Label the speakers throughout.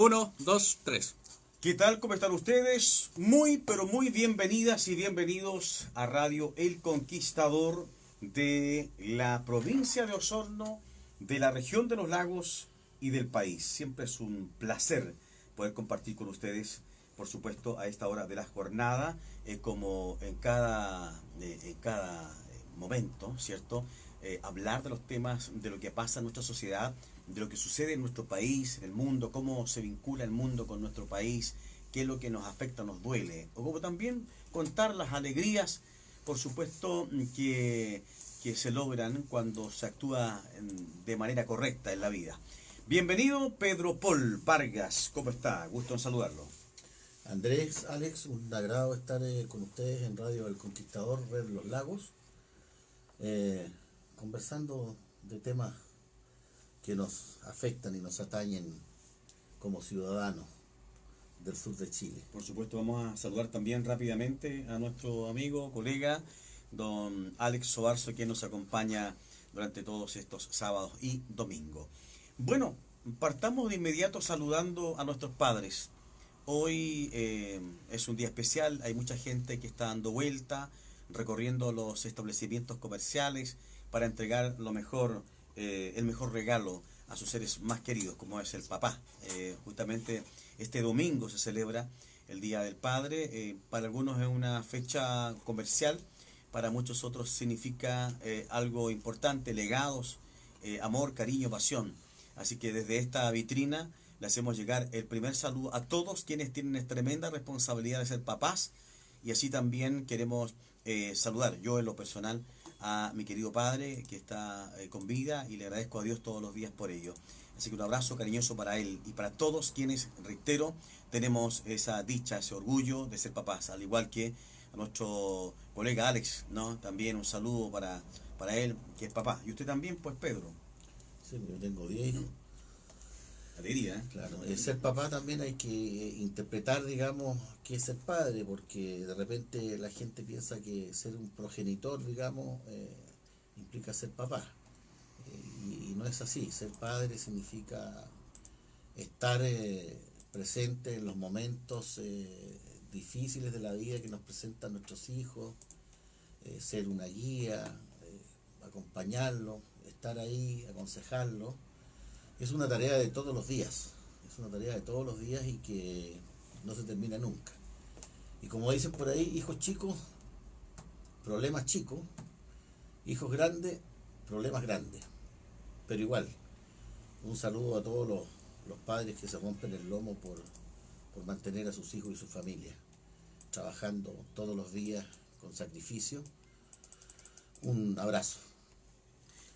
Speaker 1: Uno, dos, tres.
Speaker 2: ¿Qué tal? ¿Cómo están ustedes? Muy, pero muy bienvenidas y bienvenidos a Radio El Conquistador de la provincia de Osorno, de la región de los lagos y del país. Siempre es un placer poder compartir con ustedes, por supuesto, a esta hora de la jornada, como en cada momento, ¿cierto? Hablar de los temas, de lo que pasa en nuestra sociedad, de lo que sucede en nuestro país, en el mundo, cómo se vincula el mundo con nuestro país, qué es lo que nos afecta, nos duele, o como también contar las alegrías, por supuesto, que se logran cuando se actúa de manera correcta en la vida. Bienvenido Pedro Paul Vargas, ¿cómo está? Gusto en saludarlo.
Speaker 3: Andrés, Alex, un agrado estar con ustedes en Radio El Conquistador, Red Los Lagos, conversando de temas que nos afectan y nos atañen como ciudadanos del sur de Chile.
Speaker 2: Por supuesto, vamos a saludar también rápidamente a nuestro amigo, colega, don Alex Sobarzo, quien nos acompaña durante todos estos sábados y domingos. Bueno, partamos de inmediato saludando a nuestros padres. Hoy es un día especial, hay mucha gente que está dando vuelta, recorriendo los establecimientos comerciales para entregar lo mejor, el mejor regalo a sus seres más queridos, como es el papá. Justamente este domingo se celebra el Día del Padre. Para algunos es una fecha comercial, para muchos otros significa algo importante, legados, amor, cariño, pasión. Así que desde esta vitrina le hacemos llegar el primer saludo a todos quienes tienen tremenda responsabilidad de ser papás, y así también queremos saludar yo en lo personal a mi querido padre que está con vida, y le agradezco a Dios todos los días por ello. Así que un abrazo cariñoso para él y para todos quienes, reitero, tenemos esa dicha, ese orgullo de ser papás, al igual que a nuestro colega Alex, ¿no? También un saludo para él, que es papá. Y usted también, pues, Pedro.
Speaker 3: Sí, yo tengo 10 hijos.
Speaker 2: Alegría, ¿eh?
Speaker 3: Claro, ser papá también hay que interpretar, digamos, qué es ser padre, porque de repente la gente piensa que ser un progenitor, digamos, implica ser papá. Y no es así. Ser padre significa estar presente en los momentos difíciles de la vida que nos presentan nuestros hijos, ser una guía, acompañarlos, estar ahí, aconsejarlos. Es una tarea de todos los días, y que no se termina nunca. Y como dicen por ahí, hijos chicos, problemas chicos, hijos grandes, problemas grandes. Pero igual, un saludo a todos los padres que se rompen el lomo por mantener a sus hijos y su familia, trabajando todos los días con sacrificio. Un abrazo.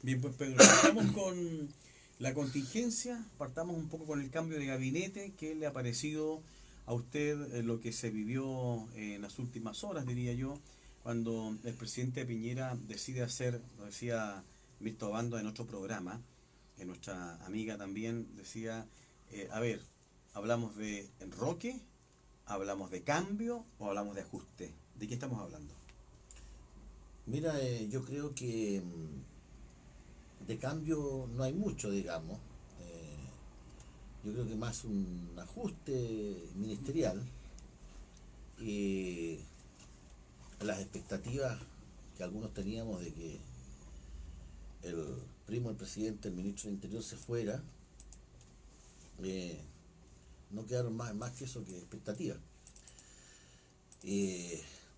Speaker 2: Bien, pues Pedro, partamos con la contingencia, partamos un poco con el cambio de gabinete. ¿Qué le ha parecido a usted lo que se vivió en las últimas horas, diría yo, cuando el presidente Piñera decide hacer, lo decía Mirto Bando en otro programa, nuestra amiga también decía, a ver, ¿hablamos de enroque, hablamos de cambio o hablamos de ajuste? ¿De qué estamos hablando?
Speaker 3: Mira, yo creo que de cambio no hay mucho, digamos. Yo creo que más un ajuste ministerial y las expectativas que algunos teníamos de que el primo del presidente, el ministro del Interior, se fuera, no quedaron más que eso, que expectativas.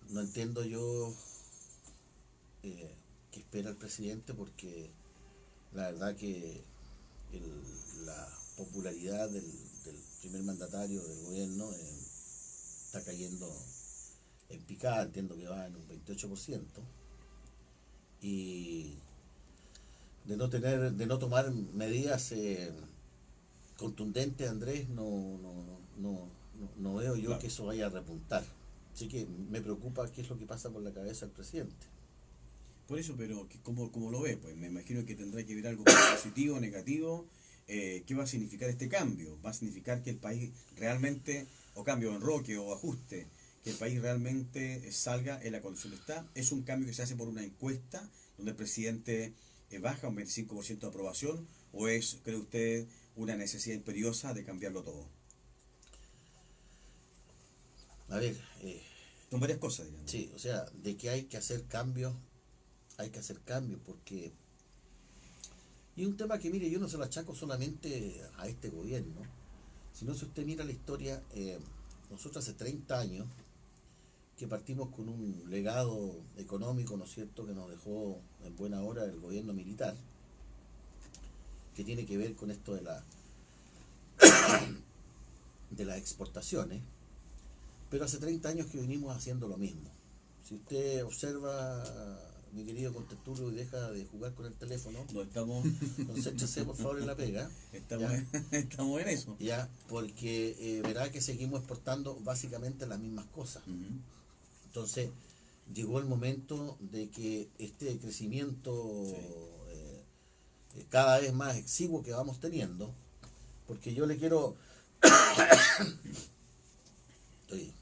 Speaker 3: No entiendo yo qué espera el presidente, porque la verdad que la popularidad del primer mandatario del gobierno está cayendo en picada. Entiendo que va en un 28%, y de no tomar medidas contundentes, Andrés, no veo yo, claro, que eso vaya a repuntar. Así que me preocupa qué es lo que pasa por la cabeza del presidente.
Speaker 2: Por eso, pero ¿cómo lo ve? Pues me imagino que tendrá que ver algo positivo, negativo. ¿Qué va a significar este cambio? ¿Va a significar que el país realmente, o cambio, enroque o ajuste, que el país realmente salga en la condición que está? ¿Es un cambio que se hace por una encuesta donde el presidente baja un 25% de aprobación? ¿O es, cree usted, una necesidad imperiosa de cambiarlo todo?
Speaker 3: A ver,
Speaker 2: Son varias cosas, digamos.
Speaker 3: sí, o sea, de que hay que hacer cambios porque... Y un tema que, mire, yo no se lo achaco solamente a este gobierno, sino si usted mira la historia, nosotros hace 30 años que partimos con un legado económico, ¿no es cierto?, que nos dejó en buena hora el gobierno militar, que tiene que ver con esto de las exportaciones, pero hace 30 años que venimos haciendo lo mismo. Si usted observa, mi querido Contertulio, y deja de jugar con el teléfono,
Speaker 2: No estamos,
Speaker 3: concéntrese por favor en la pega,
Speaker 2: estamos,
Speaker 3: ¿ya?
Speaker 2: estamos en eso.
Speaker 3: Ya, porque verá que seguimos exportando básicamente las mismas cosas.
Speaker 2: Ujú.
Speaker 3: Entonces, llegó el momento de que este crecimiento
Speaker 2: Sí.
Speaker 3: cada vez más exiguo que vamos teniendo, porque yo le quiero... Estoy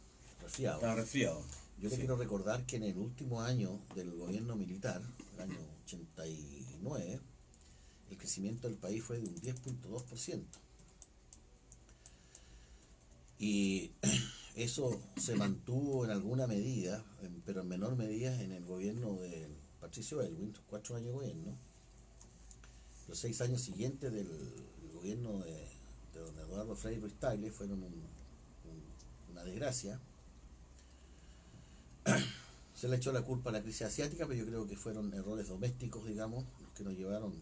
Speaker 3: resfriado.
Speaker 2: Estaba resfriado.
Speaker 3: Yo le
Speaker 2: Sí.
Speaker 3: quiero recordar que en el último año del gobierno militar, el año 89, el crecimiento del país fue de un 10.2%. Y eso se mantuvo en alguna medida, pero en menor medida en el gobierno de Patricio Elwin, 4 años de gobierno. Los 6 años siguientes del gobierno de don Eduardo Frei Ruiz Tagle fueron una desgracia. Se le echó la culpa a la crisis asiática, pero yo creo que fueron errores domésticos, digamos, los que nos llevaron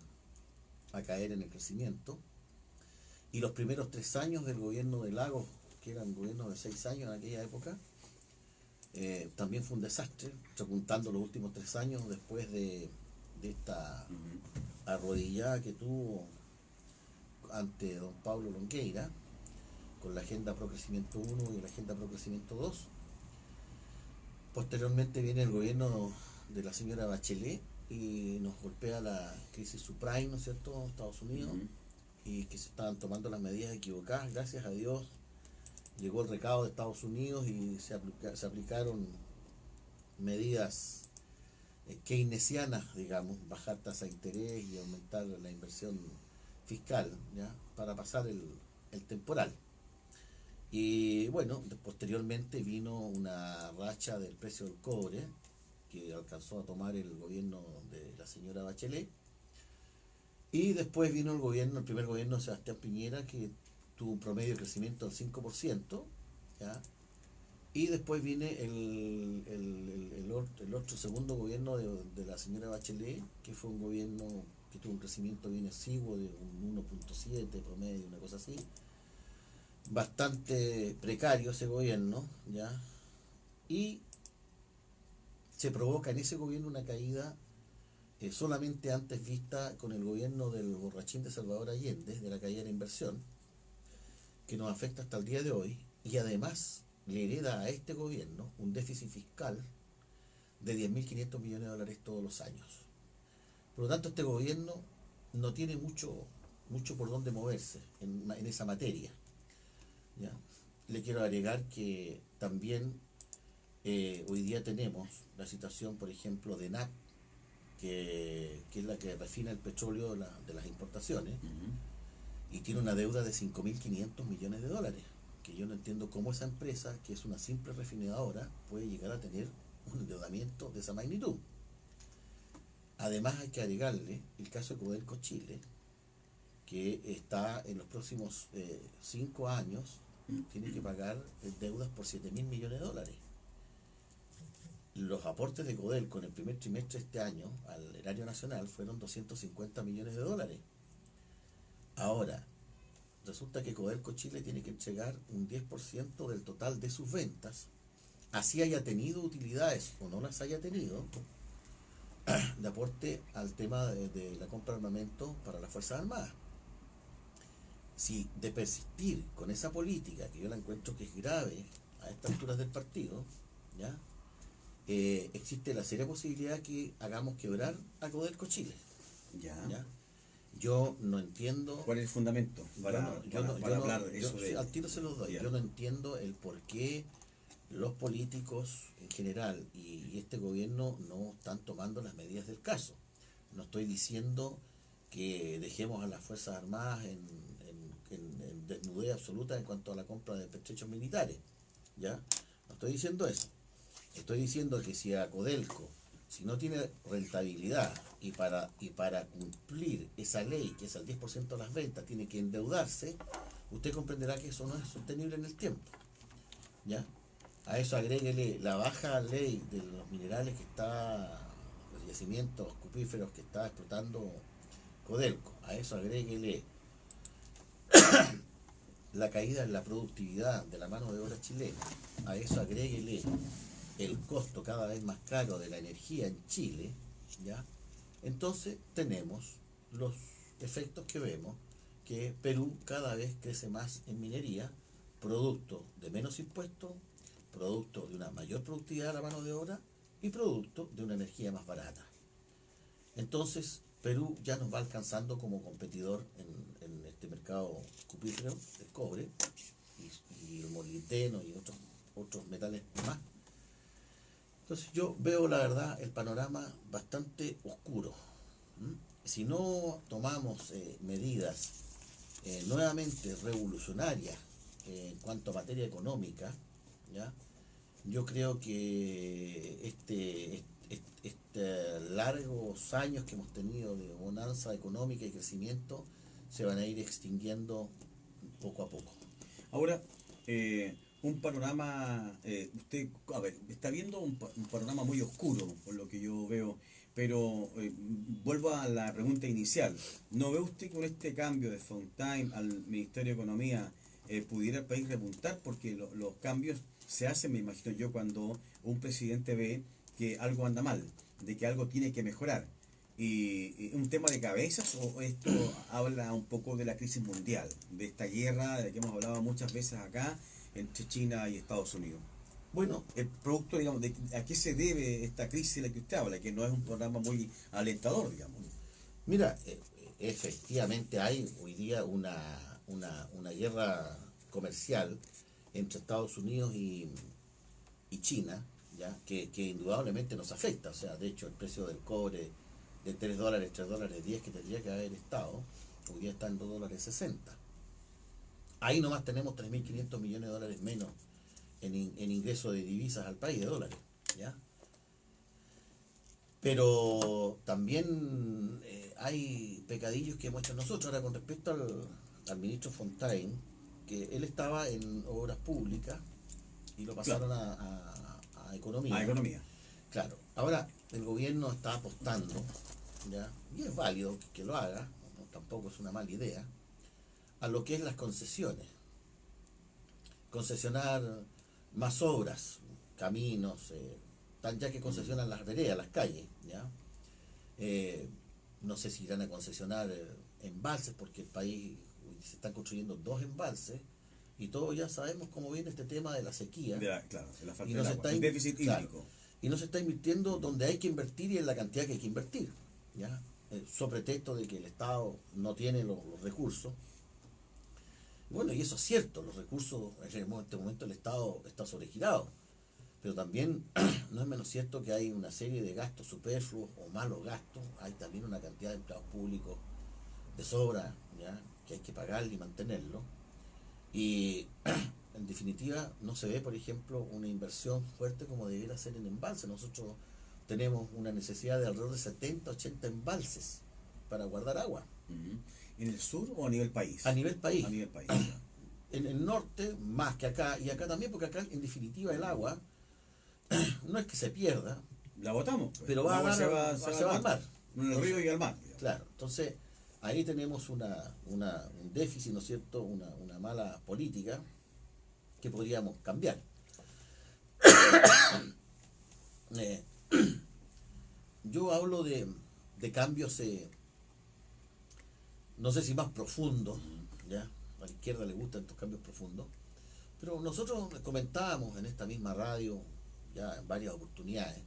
Speaker 3: a caer en el crecimiento. Y los primeros 3 años del gobierno de Lagos, que eran gobiernos de 6 años en aquella época, también fue un desastre, repuntando los últimos 3 años después de esta
Speaker 2: Ujú.
Speaker 3: arrodillada que tuvo ante don Pablo Longueira, con la Agenda Pro Crecimiento 1 y la Agenda Pro Crecimiento 2. Posteriormente viene el gobierno de la señora Bachelet y nos golpea la crisis subprime, ¿no es cierto?, Estados Unidos,
Speaker 2: Ujú.
Speaker 3: y que se estaban tomando las medidas equivocadas. Gracias a Dios llegó el recado de Estados Unidos y se aplicaron medidas keynesianas, digamos, bajar tasa de interés y aumentar la inversión fiscal, ¿ya?, para pasar el temporal. Y bueno, posteriormente vino una racha del precio del cobre que alcanzó a tomar el gobierno de la señora Bachelet. Y después vino el primer gobierno de Sebastián Piñera, que tuvo un promedio de crecimiento del 5%, ¿ya? Y después viene el otro segundo gobierno de la señora Bachelet, que fue un gobierno que tuvo un crecimiento bien exiguo de un 1.7 promedio, una cosa así. Bastante precario ese gobierno, ¿ya? Y se provoca en ese gobierno una caída solamente antes vista con el gobierno del borrachín de Salvador Allende, de la caída de la inversión, que nos afecta hasta el día de hoy, y además le hereda a este gobierno un déficit fiscal de 10.500 millones de dólares todos los años. Por lo tanto, este gobierno no tiene mucho por dónde moverse en esa materia, ¿ya? Le quiero agregar que también hoy día tenemos la situación, por ejemplo, de ENAC, que es la que refina el petróleo de las importaciones,
Speaker 2: Ujú.
Speaker 3: y tiene una deuda de 5.500 millones de dólares, que yo no entiendo cómo esa empresa, que es una simple refinadora, puede llegar a tener un endeudamiento de esa magnitud. Además hay que agregarle el caso de Codelco Chile, que está en los próximos 5 años, tiene que pagar deudas por 7.000 millones de dólares. Los aportes de Codelco en el primer trimestre de este año al erario nacional fueron 250 millones de dólares. Ahora, resulta que Codelco Chile tiene que entregar un 10% del total de sus ventas, así haya tenido utilidades o no las haya tenido, de aporte al tema de la compra de armamento para las Fuerzas Armadas. Si de persistir con esa política, que yo la encuentro que es grave a estas alturas del partido, ¿ya?, existe la seria posibilidad que hagamos quebrar a Codelco Chile,
Speaker 2: Ya.
Speaker 3: ¿ya? Yo no entiendo...
Speaker 2: ¿Cuál es el fundamento para hablar de eso?
Speaker 3: Al tiro se los doy.
Speaker 2: Ya.
Speaker 3: Yo no entiendo el por qué los políticos en general y este gobierno no están tomando las medidas del caso. No estoy diciendo que dejemos a las Fuerzas Armadas en desnudez absoluta en cuanto a la compra de pertrechos militares, ¿ya? No estoy diciendo eso. Estoy diciendo que si a Codelco, si no tiene rentabilidad y para cumplir esa ley, que es el 10% de las ventas, tiene que endeudarse, usted comprenderá que eso no es sostenible en el tiempo. ¿Ya? A eso agréguele la baja ley de los minerales que está, los yacimientos cupíferos que está explotando Codelco. A eso agréguele la caída en la productividad de la mano de obra chilena. A eso agréguele el costo cada vez más caro de la energía en Chile, ¿ya? Entonces tenemos los efectos que vemos, que Perú cada vez crece más en minería, producto de menos impuestos, producto de una mayor productividad de la mano de obra y producto de una energía más barata. Entonces Perú ya nos va alcanzando como competidor en este mercado cupífero del cobre y el molibdeno y otros metales más. Entonces yo veo la verdad el panorama bastante oscuro. Si no tomamos medidas nuevamente revolucionarias en cuanto a materia económica, ¿ya? Yo creo que largos años que hemos tenido de bonanza económica y crecimiento se van a ir extinguiendo poco a poco.
Speaker 2: Ahora, un panorama, usted, a ver, está viendo un panorama muy oscuro, por lo que yo veo, pero vuelvo a la pregunta inicial. ¿No ve usted con este cambio de Fontaine al Ministerio de Economía pudiera el país repuntar? Porque los cambios se hacen, me imagino yo, cuando un presidente ve que algo anda mal, de que algo tiene que mejorar. ¿Y un tema de cabezas o esto habla un poco de la crisis mundial, de esta guerra de la que hemos hablado muchas veces acá entre China y Estados Unidos?
Speaker 3: Bueno,
Speaker 2: El producto, digamos, de a qué se debe esta crisis de la que usted habla, que no es un programa muy alentador, digamos.
Speaker 3: mira, efectivamente hay hoy día una guerra comercial entre Estados Unidos y China, ¿ya? Que indudablemente nos afecta. O sea, de hecho, el precio del cobre de $3, $3.10 que tendría que haber estado, hoy día está en $2.60. Ahí nomás tenemos 3.500 millones de dólares menos en ingreso de divisas al país, de dólares, ¿ya? Pero también hay pecadillos que hemos hecho nosotros. Ahora, con respecto al ministro Fontaine, que él estaba en obras públicas y lo pasaron a economía.
Speaker 2: A economía.
Speaker 3: Claro, ahora el gobierno está apostando, ¿ya? Y es válido que lo haga, no, tampoco es una mala idea, a lo que es las concesiones. Concesionar más obras, caminos, ya que concesionan las veredas, las calles, ¿ya? No sé si irán a concesionar embalses, porque el país se están construyendo 2 embalses y todos ya sabemos cómo viene este tema de la sequía.
Speaker 2: Claro, de la falta
Speaker 3: Y
Speaker 2: del
Speaker 3: no se
Speaker 2: agua,
Speaker 3: está
Speaker 2: el déficit
Speaker 3: claro,
Speaker 2: hídrico.
Speaker 3: y no se está invirtiendo donde hay que invertir y en la cantidad que hay que invertir, ¿ya? Sobre pretexto de que el Estado no tiene los recursos. Bueno, y eso es cierto, los recursos en este momento el Estado está sobregirado, pero también no es menos cierto que hay una serie de gastos superfluos o malos gastos. Hay también una cantidad de empleados públicos de sobra, ¿ya? Que hay que pagarle y mantenerlo. Y en definitiva no se ve, por ejemplo, una inversión fuerte como debiera ser en embalse. Nosotros tenemos una necesidad de alrededor de 70, 80 embalses para guardar agua.
Speaker 2: ¿En el sur o a nivel país?
Speaker 3: A nivel país.
Speaker 2: A nivel país.
Speaker 3: En el norte más que acá, y acá también, porque acá en definitiva el agua no es que se pierda,
Speaker 2: La botamos, pues.
Speaker 3: pero va a
Speaker 2: se
Speaker 3: va al mar.
Speaker 2: En el río y al mar, digamos.
Speaker 3: Claro, entonces ahí tenemos un déficit, ¿no es cierto? Una mala política que podríamos cambiar. Yo hablo de cambios, no sé si más profundos, ¿ya? A la izquierda le gustan estos cambios profundos, pero nosotros comentábamos en esta misma radio ya en varias oportunidades.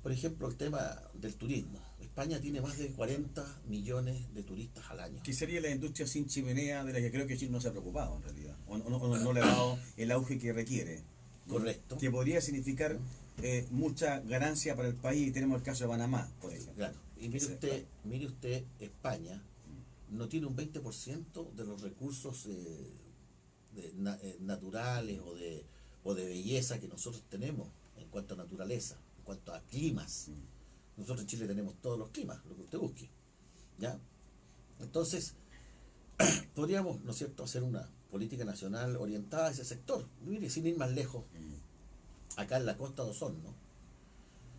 Speaker 3: Por ejemplo, el tema del turismo. España tiene más de 40 millones de turistas al año.
Speaker 2: ¿Qué sería la industria sin chimenea de la que creo que Chile no se ha preocupado en realidad? O no le ha dado el auge que requiere.
Speaker 3: Correcto.
Speaker 2: Que podría significar mucha ganancia para el país. Y tenemos el caso de Panamá, por ejemplo.
Speaker 3: Claro. Y mire usted, España no tiene un 20% de los recursos naturales o de belleza que nosotros tenemos en cuanto a naturaleza, en cuanto a climas. Nosotros en Chile tenemos todos los climas, lo que usted busque, ¿ya? Entonces, podríamos, ¿no es cierto?, hacer una política nacional orientada a ese sector. Mire, sin ir más lejos, acá en la costa de Osorno,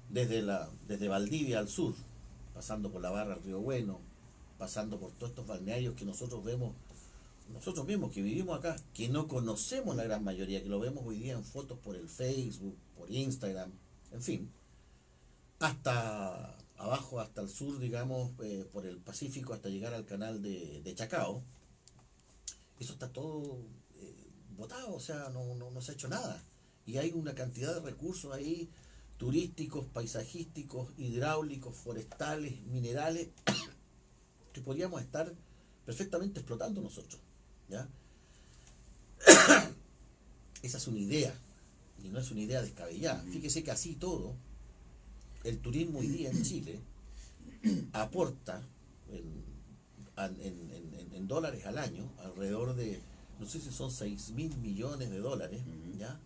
Speaker 3: desde Valdivia al sur, pasando por la Barra del Río Bueno, pasando por todos estos balnearios que nosotros vemos, nosotros mismos que vivimos acá, que no conocemos la gran mayoría, que lo vemos hoy día en fotos por el Facebook, por Instagram, en fin, hasta abajo, hasta el sur, digamos, por el Pacífico, hasta llegar al canal de Chacao. Eso está todo botado, o sea, no se ha hecho nada. Y hay una cantidad de recursos ahí, turísticos, paisajísticos, hidráulicos, forestales, minerales, que podríamos estar perfectamente explotando nosotros, ¿ya? Esa es una idea, y no es una idea descabellada. Fíjese que así todo, el turismo hoy día en Chile aporta en dólares al año, alrededor de, no sé si son 6.000 millones de dólares, ¿ya?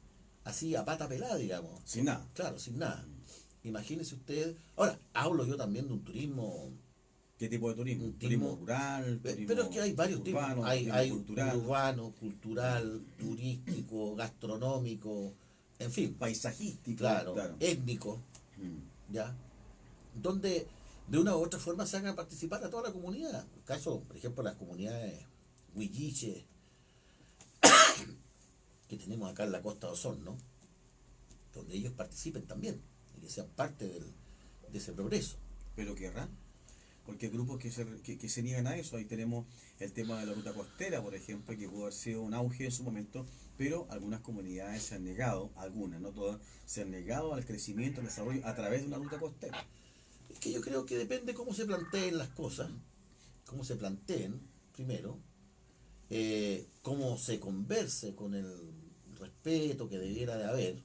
Speaker 3: Así a pata pelada, digamos.
Speaker 2: Sin nada.
Speaker 3: Claro, sin nada. Imagínese usted. Ahora, hablo yo también de un turismo.
Speaker 2: ¿Qué tipo de turismo?
Speaker 3: Un
Speaker 2: Turismo rural, turismo
Speaker 3: pero es que hay varios
Speaker 2: urbano,
Speaker 3: tipos. Hay
Speaker 2: turismo cultural,
Speaker 3: urbano, cultural, turístico, gastronómico, en fin.
Speaker 2: paisajístico,
Speaker 3: Claro, étnico, ¿ya? Donde de una u otra forma se haga participar a toda la comunidad. En el caso, por ejemplo, las comunidades huilliches que tenemos acá en la costa de Osorno, donde ellos participen también y que sean parte de ese progreso.
Speaker 2: Pero querrán, porque hay grupos que se niegan a eso. Ahí tenemos el tema de la ruta costera, por ejemplo, que pudo haber sido un auge en su momento, pero algunas comunidades se han negado, algunas, no todas, se han negado al crecimiento, al desarrollo a través de una ruta costera.
Speaker 3: Es que yo creo que depende cómo se planteen las cosas, cómo se planteen, primero, cómo se converse con el respeto que debiera de haber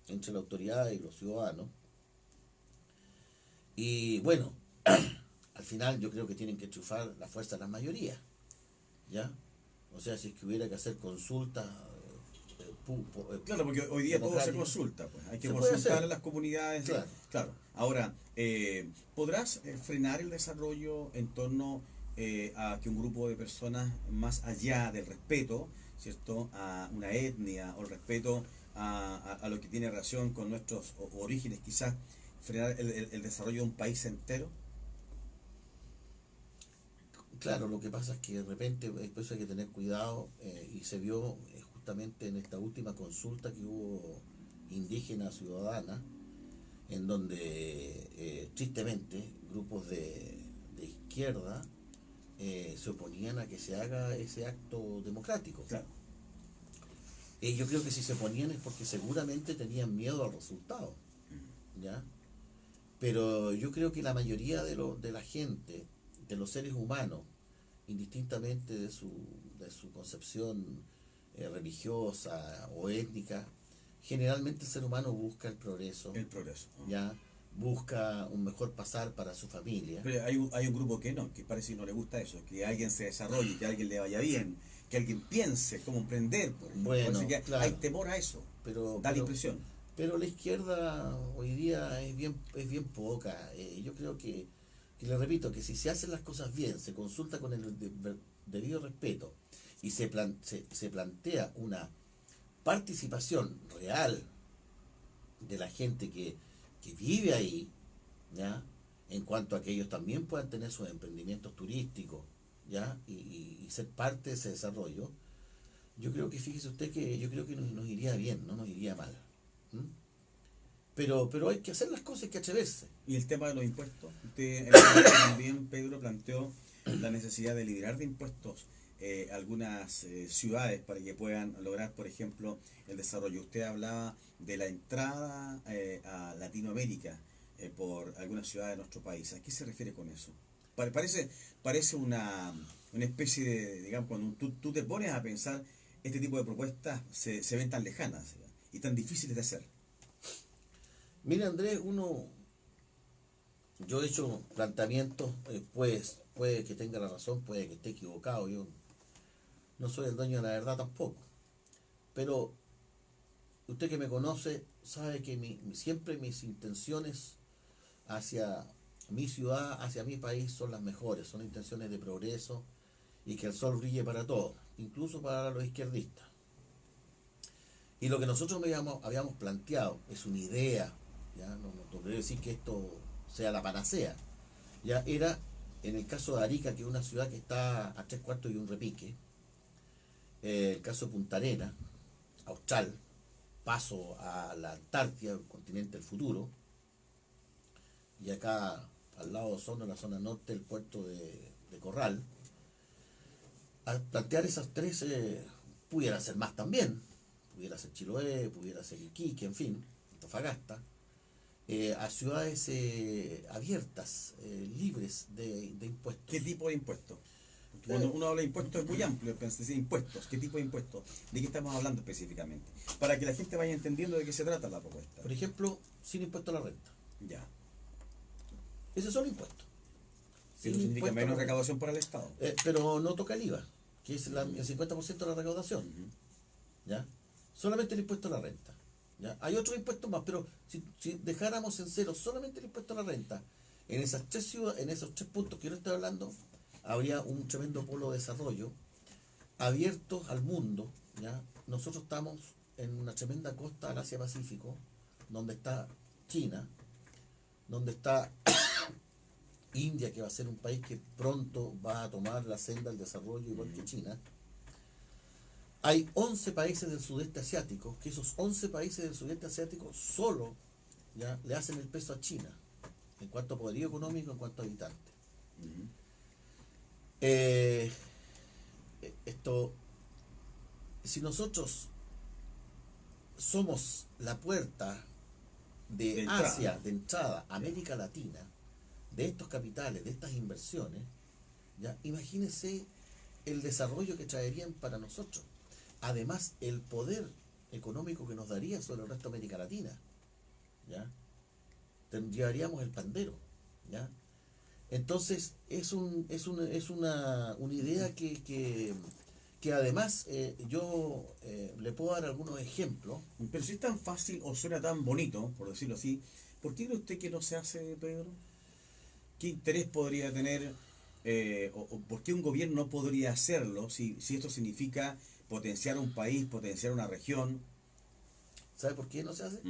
Speaker 3: entre la autoridad y los ciudadanos. Y bueno, al final yo creo que tienen que triunfar la fuerza de las mayorías, ¿ya? O sea, si es que hubiera que hacer consultas...
Speaker 2: claro, porque hoy día todo se consulta, pues hay que
Speaker 3: puede
Speaker 2: consultar
Speaker 3: hacer.
Speaker 2: a las comunidades.
Speaker 3: Claro.
Speaker 2: Claro. Ahora, ¿podrás frenar el desarrollo en torno a que un grupo de personas, más allá del respeto, ¿cierto?, a una etnia o el respeto a lo que tiene relación con nuestros orígenes, quizás frenar el desarrollo de un país entero?
Speaker 3: Claro, lo que pasa es que de repente por eso hay que tener cuidado, y se vio justamente en esta última consulta que hubo indígena ciudadana, en donde tristemente grupos de izquierda se oponían a que se haga ese acto democrático.
Speaker 2: Claro.
Speaker 3: Yo creo que si se oponían es porque seguramente tenían miedo al resultado, ¿ya? Pero yo creo que la mayoría de la gente, de los seres humanos, indistintamente de su concepción religiosa o étnica, generalmente el ser humano busca el progreso.
Speaker 2: El progreso, ¿no?
Speaker 3: ¿Ya? Busca un mejor pasar para su familia.
Speaker 2: Pero hay un grupo que no, que parece que no le gusta eso, que alguien se desarrolle, que a alguien le vaya bien, que alguien piense cómo emprender, por ejemplo.
Speaker 3: Bueno,
Speaker 2: Así que
Speaker 3: claro.
Speaker 2: hay temor a eso, da la impresión.
Speaker 3: Pero la izquierda hoy día es bien poca. Yo creo que le repito, que si se hacen las cosas bien, se consulta con el debido respeto y se plantea una participación real de la gente que vive ahí, ¿ya? En cuanto a que ellos también puedan tener sus emprendimientos turísticos, ¿ya? Y ser parte de ese desarrollo, yo creo que, fíjese usted, que yo creo que nos iría bien, no nos iría mal. Pero hay que hacer las cosas, hay que atreverse.
Speaker 2: Y el tema de los impuestos, usted también, Pedro, planteó la necesidad de liberar de impuestos algunas ciudades para que puedan lograr, por ejemplo, el desarrollo. Usted hablaba de la entrada a Latinoamérica por algunas ciudades de nuestro país. ¿A qué se refiere con eso? Parece una especie de, digamos, cuando tú te pones a pensar, este tipo de propuestas se ven tan lejanas y tan difíciles de hacer.
Speaker 3: Mira, Andrés, yo he hecho planteamientos, pues puede que tenga la razón, puede que esté equivocado. Yo no soy el dueño de la verdad tampoco. Pero usted que me conoce sabe que siempre mis intenciones hacia mi ciudad, hacia mi país son las mejores, son intenciones de progreso y que el sol brille para todos, incluso para los izquierdistas. Y lo que nosotros habíamos planteado es una idea, ya no quiero decir que esto sea la panacea, ya era en el caso de Arica, que es una ciudad que está a 3 cuartos y un repique, el caso de Punta Arenas, Austral, paso a la Antártida, el continente del futuro, y acá al lado de Osorno, en la zona norte, el puerto de Corral. Al plantear esas tres, pudiera ser más también, pudiera ser Chiloé, pudiera ser Iquique, en fin, Antofagasta, a ciudades abiertas, libres de impuestos.
Speaker 2: ¿Qué tipo de impuestos? Porque cuando uno habla de impuestos es muy amplio, decir impuestos, ¿qué tipo de impuestos? ¿De qué estamos hablando específicamente? Para que la gente vaya entendiendo de qué se trata la propuesta.
Speaker 3: Por ejemplo, sin impuesto a la renta.
Speaker 2: Ya.
Speaker 3: Ese es solo impuesto.
Speaker 2: Eso significa menos recaudación para el Estado.
Speaker 3: Pero no toca el IVA, que es el 50% de la recaudación. ¿Ya? Solamente el impuesto a la renta. ¿Ya? Hay otros impuestos más, pero si dejáramos en cero solamente el impuesto a la renta, en esas tres ciudades, en esos 3 puntos que yo le estoy hablando, habría un tremendo polo de desarrollo abiertos al mundo. ¿Ya? Nosotros estamos en una tremenda costa del Asia-Pacífico, donde está China, donde está India, que va a ser un país que pronto va a tomar la senda del desarrollo igual que China. Hay 11 países del sudeste asiático, que esos 11 países del sudeste asiático solo, ¿ya?, le hacen el peso a China, en cuanto a poderío económico, en cuanto a habitantes. Si nosotros somos la puerta de Asia, de entrada a América Latina, de estos capitales, de estas inversiones, ¿ya?, imagínense el desarrollo que traerían para nosotros. Además, el poder económico que nos daría sobre el resto de América Latina, ¿ya? Llevaríamos el pandero, ¿ya? Entonces, es una idea que además yo le puedo dar algunos ejemplos.
Speaker 2: Pero si es tan fácil o suena tan bonito, por decirlo así, ¿por qué cree usted que no se hace, Pedro? ¿Qué interés podría tener, o por qué un gobierno no podría hacerlo si esto significa potenciar un país, potenciar una región?
Speaker 3: ¿Sabe por qué no se hace?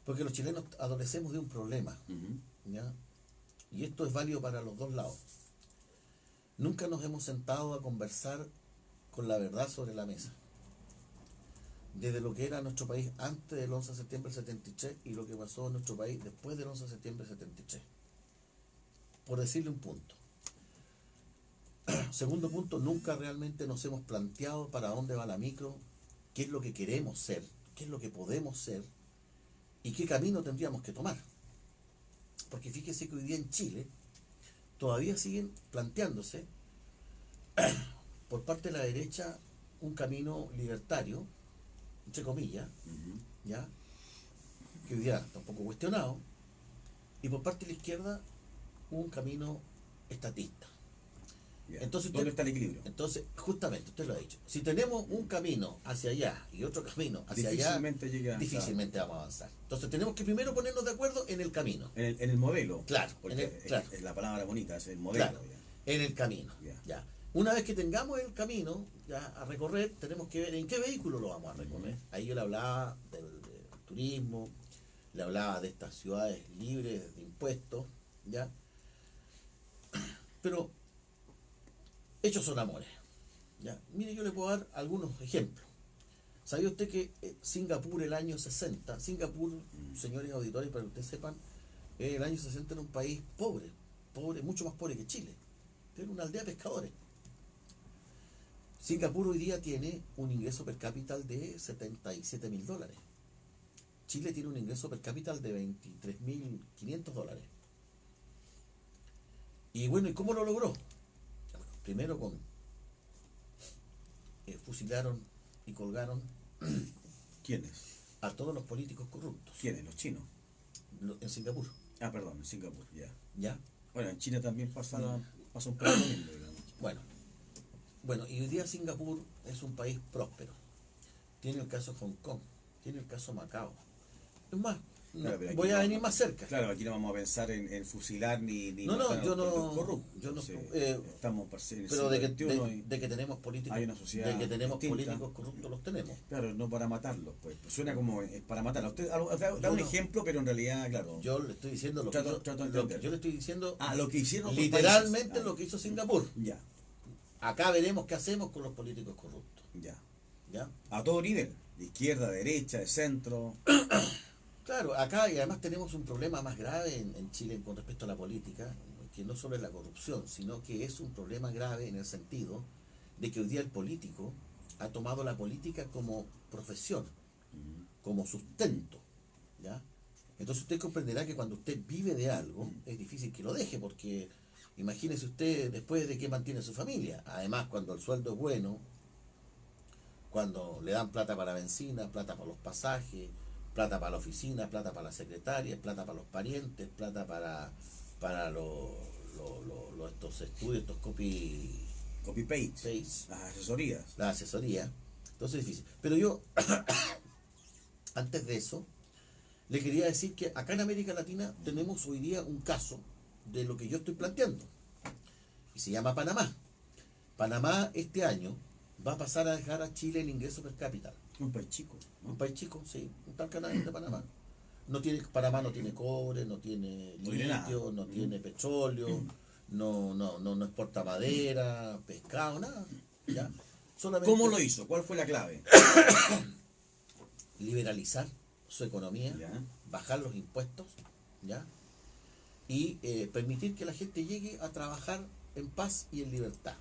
Speaker 3: Porque los chilenos adolecemos de un problema, ¿ya? Y esto es válido para los dos lados. Nunca nos hemos sentado a conversar con la verdad sobre la mesa. Desde lo que era nuestro país antes del 11 de septiembre del 73 y lo que pasó en nuestro país después del 11 de septiembre del 73. Por decirle un punto. Segundo punto, nunca realmente nos hemos planteado para dónde va la micro, qué es lo que queremos ser, qué es lo que podemos ser y qué camino tendríamos que tomar. Porque fíjese que hoy día en Chile todavía siguen planteándose por parte de la derecha un camino libertario, entre comillas, ¿ya?, que hoy día está un poco cuestionado, y por parte de la izquierda un camino estatista.
Speaker 2: Entonces, ¿dónde está el equilibrio?
Speaker 3: Entonces, justamente, usted lo ha dicho. Si tenemos un camino hacia allá y otro camino hacia difícilmente vamos a avanzar. Entonces, tenemos que primero ponernos de acuerdo en el camino.
Speaker 2: En el modelo.
Speaker 3: Claro.
Speaker 2: Porque es la palabra bonita, es el modelo.
Speaker 3: Claro, en el camino. Ya. Una vez que tengamos el camino ya a recorrer, tenemos que ver en qué vehículo lo vamos a recorrer. Ahí yo le hablaba del turismo, le hablaba de estas ciudades libres de impuestos, ¿ya? Pero hechos son amores, ¿ya? Mire, yo le puedo dar algunos ejemplos. ¿Sabía usted que Singapur el año 60, Singapur, señores auditores, para que ustedes sepan, el año 60 era un país pobre, mucho más pobre que Chile? Era una aldea de pescadores. Singapur hoy día tiene un ingreso per cápita de $77.000. Chile tiene un ingreso per cápita de $23.500. Y bueno, ¿y cómo lo logró? Primero fusilaron y colgaron
Speaker 2: ¿quiénes?
Speaker 3: A todos los políticos corruptos.
Speaker 2: ¿Quiénes? ¿Los chinos?
Speaker 3: En Singapur.
Speaker 2: Ah, perdón, en Singapur, ya.
Speaker 3: ¿Ya?
Speaker 2: Bueno, en China también pasa un poco lo mismo, digamos.
Speaker 3: Bueno, Bueno, y hoy día Singapur es un país próspero. Tiene el caso Hong Kong, tiene el caso Macao. Es más,
Speaker 2: Claro, pero aquí
Speaker 3: voy a
Speaker 2: no,
Speaker 3: venir más cerca.
Speaker 2: claro, aquí no vamos a pensar en fusilar ni
Speaker 3: No,
Speaker 2: matar
Speaker 3: no,
Speaker 2: a
Speaker 3: yo
Speaker 2: los políticos
Speaker 3: no,
Speaker 2: corruptos.
Speaker 3: yo no,
Speaker 2: Sí,
Speaker 3: eh,
Speaker 2: estamos en el
Speaker 3: pero
Speaker 2: siglo XXI y
Speaker 3: de que tenemos políticos,
Speaker 2: hay una sociedad
Speaker 3: de que tenemos
Speaker 2: distinta.
Speaker 3: políticos corruptos, los tenemos.
Speaker 2: Claro, no para matarlos, pues. Suena como para matarlos. Usted da un
Speaker 3: No.
Speaker 2: ejemplo, pero en realidad, claro.
Speaker 3: Yo le estoy diciendo
Speaker 2: Trato de entender.
Speaker 3: yo le estoy diciendo
Speaker 2: Lo que hicieron otros
Speaker 3: literalmente
Speaker 2: países.
Speaker 3: lo que hizo Singapur.
Speaker 2: Ya,
Speaker 3: Acá veremos qué hacemos con los políticos corruptos.
Speaker 2: ya.
Speaker 3: ¿Ya?
Speaker 2: A todo nivel. De izquierda, de derecha, de centro.
Speaker 3: Claro, acá y además tenemos un problema más grave en Chile con respecto a la política, que no solo es la corrupción, sino que es un problema grave en el sentido de que hoy día el político ha tomado la política como profesión, como sustento, ¿ya? Entonces usted comprenderá que cuando usted vive de algo, es difícil que lo deje, porque imagínese usted después de qué mantiene su familia. Además, cuando el sueldo es bueno, cuando le dan plata para la benzina, plata para los pasajes, plata para la oficina, plata para la secretaria, plata para los parientes, plata para estos estudios, estos
Speaker 2: Copy-paste.
Speaker 3: paste,
Speaker 2: Las asesorías.
Speaker 3: la asesoría. Entonces es difícil. Pero yo, antes de eso, le quería decir que acá en América Latina tenemos hoy día un caso de lo que yo estoy planteando. Y se llama Panamá. Panamá este año va a pasar a dejar a Chile el ingreso per cápita.
Speaker 2: Un país chico, ¿no?
Speaker 3: Un país chico, sí, un tal canal de Panamá. Panamá no tiene cobre, no tiene
Speaker 2: No tiene nada.
Speaker 3: litio, no tiene petróleo, no exporta madera, pescado, nada. ¿Ya? Solamente
Speaker 2: ¿Cómo lo hizo? ¿Cuál fue la clave?
Speaker 3: liberalizar su economía,
Speaker 2: Ya.
Speaker 3: bajar los impuestos, ¿ya? Y permitir que la gente llegue a trabajar en paz y en libertad.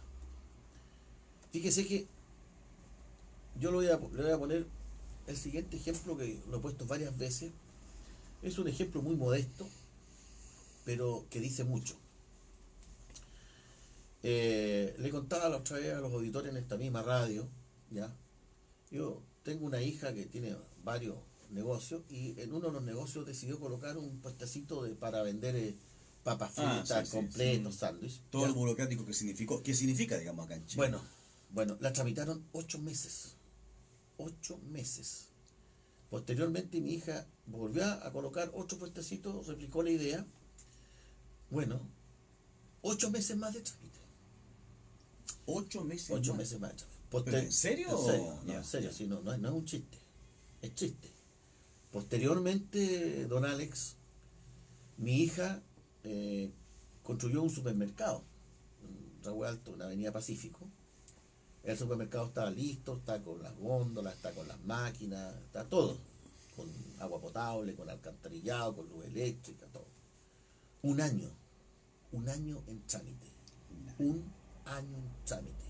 Speaker 3: Fíjese que yo le voy a poner el siguiente ejemplo que lo he puesto varias veces. Es un ejemplo muy modesto, pero que dice mucho. Le contaba la otra vez a los auditores en esta misma radio, ¿ya? Yo tengo una hija que tiene varios negocios y en uno de los negocios decidió colocar un puestecito para vender papas fritas,
Speaker 2: sí,
Speaker 3: completos,
Speaker 2: sí.
Speaker 3: sándwiches.
Speaker 2: Todo
Speaker 3: ¿ya?
Speaker 2: lo burocrático que significó. ¿Qué significa, digamos, acá en Chile?
Speaker 3: Bueno, la tramitaron 8 meses. 8 meses. Posteriormente mi hija volvió a colocar otro puestecito, replicó la idea. Bueno, 8 meses más de trámite.
Speaker 2: 8 meses
Speaker 3: 8
Speaker 2: más.
Speaker 3: meses más de trámite.
Speaker 2: ¿Pero en serio?
Speaker 3: En serio, no,
Speaker 2: Ya,
Speaker 3: en serio,
Speaker 2: ya.
Speaker 3: sí, no es un chiste. Es chiste. Posteriormente, don Alex, mi hija construyó un supermercado en Raúl Alto, en la Avenida Pacífico. El supermercado está listo, está con las góndolas, está con las máquinas, está todo. Con agua potable, con alcantarillado, con luz eléctrica, todo. Un año en trámite. Un año en trámite.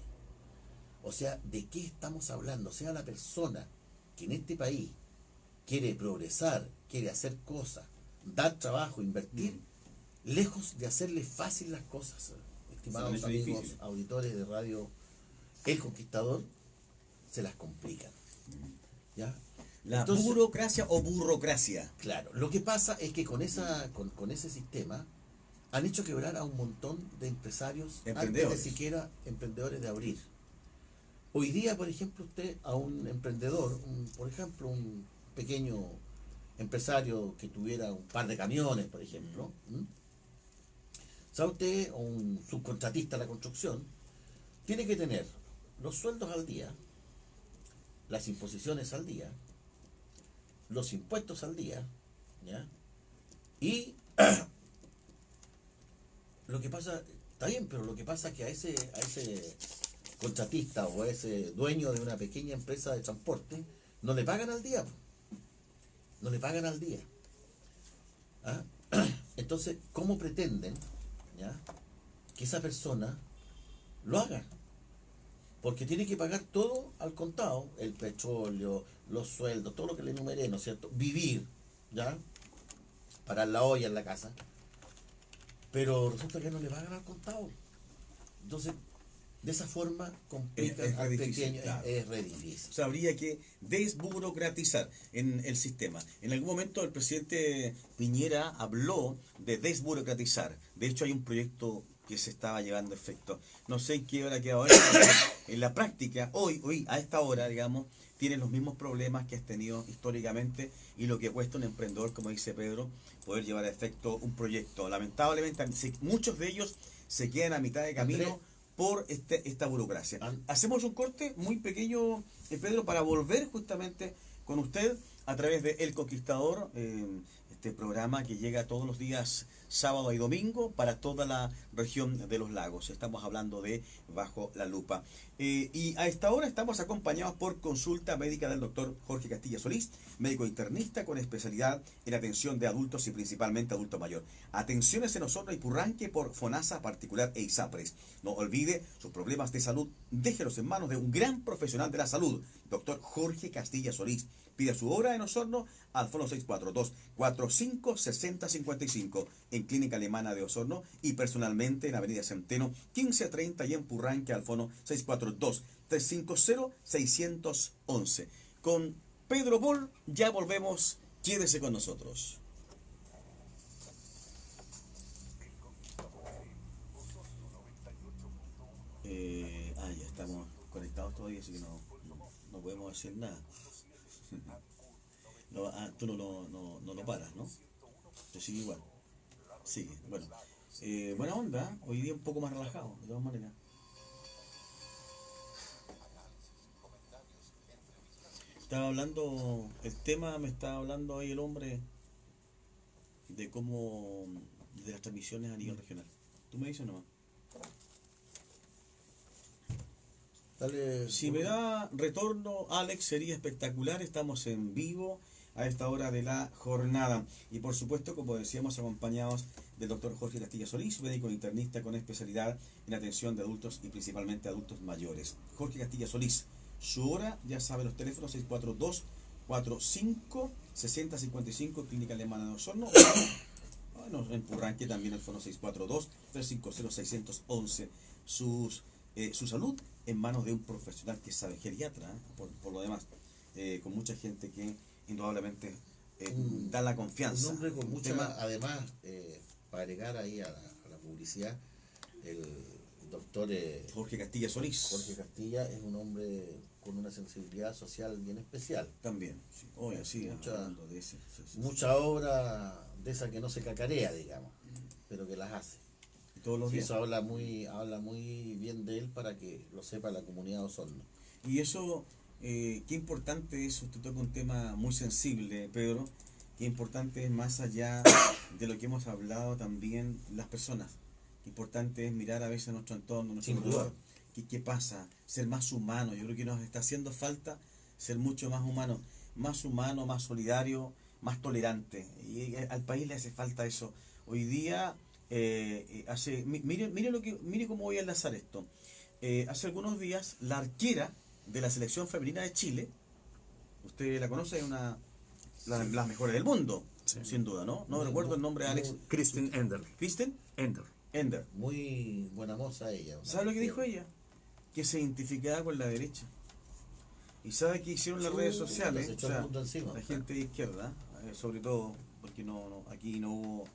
Speaker 3: O sea, ¿de qué estamos hablando? O sea, la persona que en este país quiere progresar, quiere hacer cosas, dar trabajo, invertir, lejos de hacerle fácil las cosas, estimados
Speaker 2: Se lo han hecho
Speaker 3: amigos,
Speaker 2: difícil.
Speaker 3: auditores de Radio El Conquistador, se las complican. ¿Ya?
Speaker 2: ¿La
Speaker 3: Entonces,
Speaker 2: burocracia o burocracia?
Speaker 3: claro, lo que pasa es que con ese sistema han hecho quebrar a un montón de empresarios antes de
Speaker 2: Emprendedores.
Speaker 3: siquiera emprendedores de abrir. Hoy día, por ejemplo, usted a un emprendedor, por ejemplo, un pequeño empresario que tuviera un par de camiones, por ejemplo, ¿sabe usted? O un subcontratista de la construcción, tiene que tener los sueldos al día, las imposiciones al día, los impuestos al día, ¿ya? Y lo que pasa, está bien, pero lo que pasa es que a ese contratista o a ese dueño de una pequeña empresa de transporte no le pagan al día. No le pagan al día. ¿Ah? Entonces, ¿cómo pretenden, ya, que esa persona lo haga? Porque tiene que pagar todo al contado, el petróleo, los sueldos, todo lo que le enumeré, ¿no es cierto? Vivir, ¿ya? Parar la olla en la casa. Pero resulta que no le pagan al contado. Entonces, de esa forma complica
Speaker 2: Es re
Speaker 3: al
Speaker 2: difícil,
Speaker 3: pequeño,
Speaker 2: claro.
Speaker 3: es re difícil.
Speaker 2: O sea, habría que desburocratizar en el sistema. En algún momento el presidente Piñera habló de desburocratizar. De hecho, hay un proyecto que se estaba llevando efecto. No sé en qué hora queda ahora, en la práctica, hoy, a esta hora, digamos, tienes los mismos problemas que has tenido históricamente y lo que cuesta un emprendedor, como dice Pedro, poder llevar a efecto un proyecto. Lamentablemente, muchos de ellos se quedan a mitad de camino
Speaker 3: Andrés,
Speaker 2: por esta burocracia. Hacemos un corte muy pequeño, Pedro, para volver justamente con usted a través de El Conquistador, este programa que llega todos los días sábado y domingo para toda la región de los lagos. Estamos hablando de Bajo la Lupa. Y a esta hora estamos acompañados por consulta médica del doctor Jorge Castilla Solís, médico internista con especialidad en atención de adultos y principalmente adulto mayor. Atenciones en Osorno y Purranque por FONASA particular e ISAPRES. No olvide sus problemas de salud, déjelos en manos de un gran profesional de la salud, doctor Jorge Castilla Solís. Pide su hora en Osorno al fono 642-456055 en Clínica Alemana de Osorno y personalmente en Avenida Centeno 1530 y en Purranque al fono 642-350-611. Con Pedro Bol ya volvemos, quédese con nosotros. Ya estamos conectados todavía, así que no podemos decir nada. No, tú no lo paras, ¿no? Te sigue igual. Sigue, bueno. Buena onda, hoy día un poco más relajado, de todas maneras. Estaba hablando, el tema me estaba hablando ahí el hombre de cómo, de las transmisiones a nivel regional. ¿Tú me dices nomás?
Speaker 3: dale.
Speaker 2: Si me da retorno, Alex, sería espectacular. Estamos en vivo a esta hora de la jornada. Y por supuesto, como decíamos, acompañados del doctor Jorge Castilla Solís, médico internista con especialidad en atención de adultos y principalmente adultos mayores. Jorge Castilla Solís, su hora, ya sabe, los teléfonos 642-45-6055, Clínica Alemana de Osorno. Bueno, en Purranque también el fono 642-350-611. Su salud en manos de un profesional que sabe, geriatra, por lo demás, con mucha gente que indudablemente da la confianza.
Speaker 3: Un hombre con mucha, además, para agregar ahí a la publicidad, el doctor
Speaker 2: Jorge Castilla Solís.
Speaker 3: Jorge Castilla es un hombre con una sensibilidad social bien especial.
Speaker 2: También, sí. Oye, sí, hablando de ese,
Speaker 3: mucha obra de esa que no se cacarea, digamos, pero que las hace.
Speaker 2: Todos los días.
Speaker 3: Eso habla muy bien de él para que lo sepa la comunidad de Osorno.
Speaker 2: Y eso, qué importante es, usted toca un tema muy sensible, Pedro, qué importante es más allá de lo que hemos hablado también las personas. Qué importante es mirar a veces nuestro entorno, nuestro lugar. ¿Qué pasa? Ser más humano. Yo creo que nos está haciendo falta ser mucho más humano, más solidario, más tolerante. Y al país le hace falta eso. Hoy día... mire cómo voy a enlazar esto. Hace algunos días la arquera de la selección femenina de Chile, usted la conoce, es las mejores del mundo, sí, sin duda, ¿no? No recuerdo el nombre de Alex.
Speaker 1: Kristen Ender.
Speaker 2: ¿Kristen?
Speaker 1: Ender.
Speaker 3: Muy buena moza ella.
Speaker 2: ¿Sabe lo que dijo ella? Que se identificaba con la derecha. ¿Y sabe qué hicieron las redes sociales? O sea, la gente de izquierda, sobre todo, porque aquí no hubo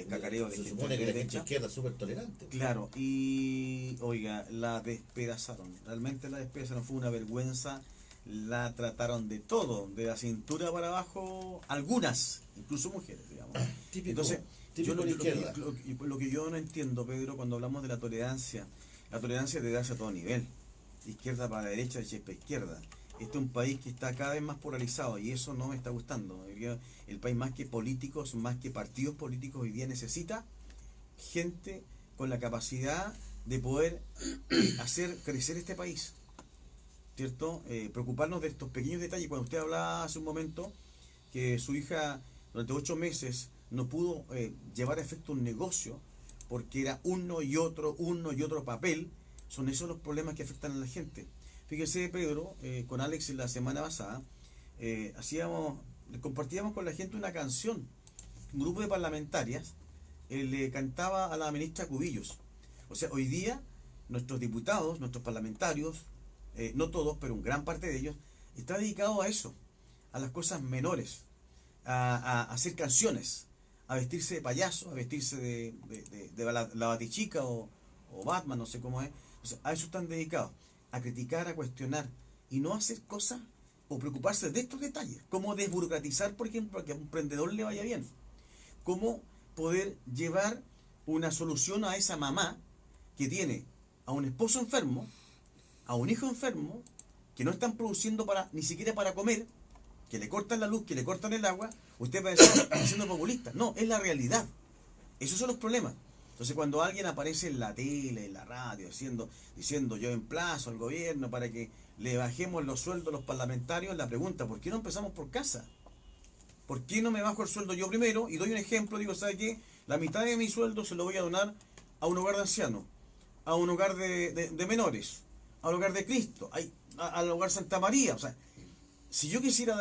Speaker 2: cacareo de
Speaker 3: se
Speaker 2: gente
Speaker 3: supone que
Speaker 2: de
Speaker 3: la gente
Speaker 2: derecha.
Speaker 3: izquierda es súper tolerante.
Speaker 2: Claro, y oiga, la despedazaron. Realmente la despedazaron, fue una vergüenza. La trataron de todo, de la cintura para abajo, algunas, incluso mujeres, digamos. Entonces, lo que yo no entiendo, Pedro, cuando hablamos de la tolerancia debe darse a todo nivel. Izquierda para derecha, derecha para izquierda. Este es un país que está cada vez más polarizado y eso no me está gustando. El país, más que políticos, más que partidos políticos, hoy día necesita gente con la capacidad de poder hacer crecer este país, ¿cierto? Preocuparnos de estos pequeños detalles. Cuando usted hablaba hace un momento que su hija durante 8 meses no pudo llevar a efecto un negocio porque era uno y otro papel, son esos los problemas que afectan a la gente. Fíjese, Pedro, con Alex la semana pasada, compartíamos con la gente una canción. Un grupo de parlamentarias le cantaba a la ministra Cubillos. O sea, hoy día nuestros diputados, nuestros parlamentarios, no todos, pero una gran parte de ellos, está dedicado a eso, a las cosas menores, a hacer canciones, a vestirse de payaso, a vestirse de la Batichica o Batman, no sé cómo es. Entonces, a eso están dedicados, a criticar, a cuestionar y no hacer cosas o preocuparse de estos detalles. Cómo desburocratizar, por ejemplo, para que a un emprendedor le vaya bien. Cómo poder llevar una solución a esa mamá que tiene a un esposo enfermo, a un hijo enfermo, que no están produciendo ni siquiera para comer, que le cortan la luz, que le cortan el agua. Usted va a decir, está siendo populista. No, es la realidad. Esos son los problemas. Entonces, cuando alguien aparece en la tele, en la radio, diciendo yo emplazo al gobierno para que le bajemos los sueldos a los parlamentarios, la pregunta, ¿por qué no empezamos por casa? ¿Por qué no me bajo el sueldo yo primero? Y doy un ejemplo, digo, ¿sabe qué? La mitad de mi sueldo se lo voy a donar a un hogar de ancianos, a un hogar de menores, al hogar de Cristo, al hogar Santa María. O sea, si yo quisiera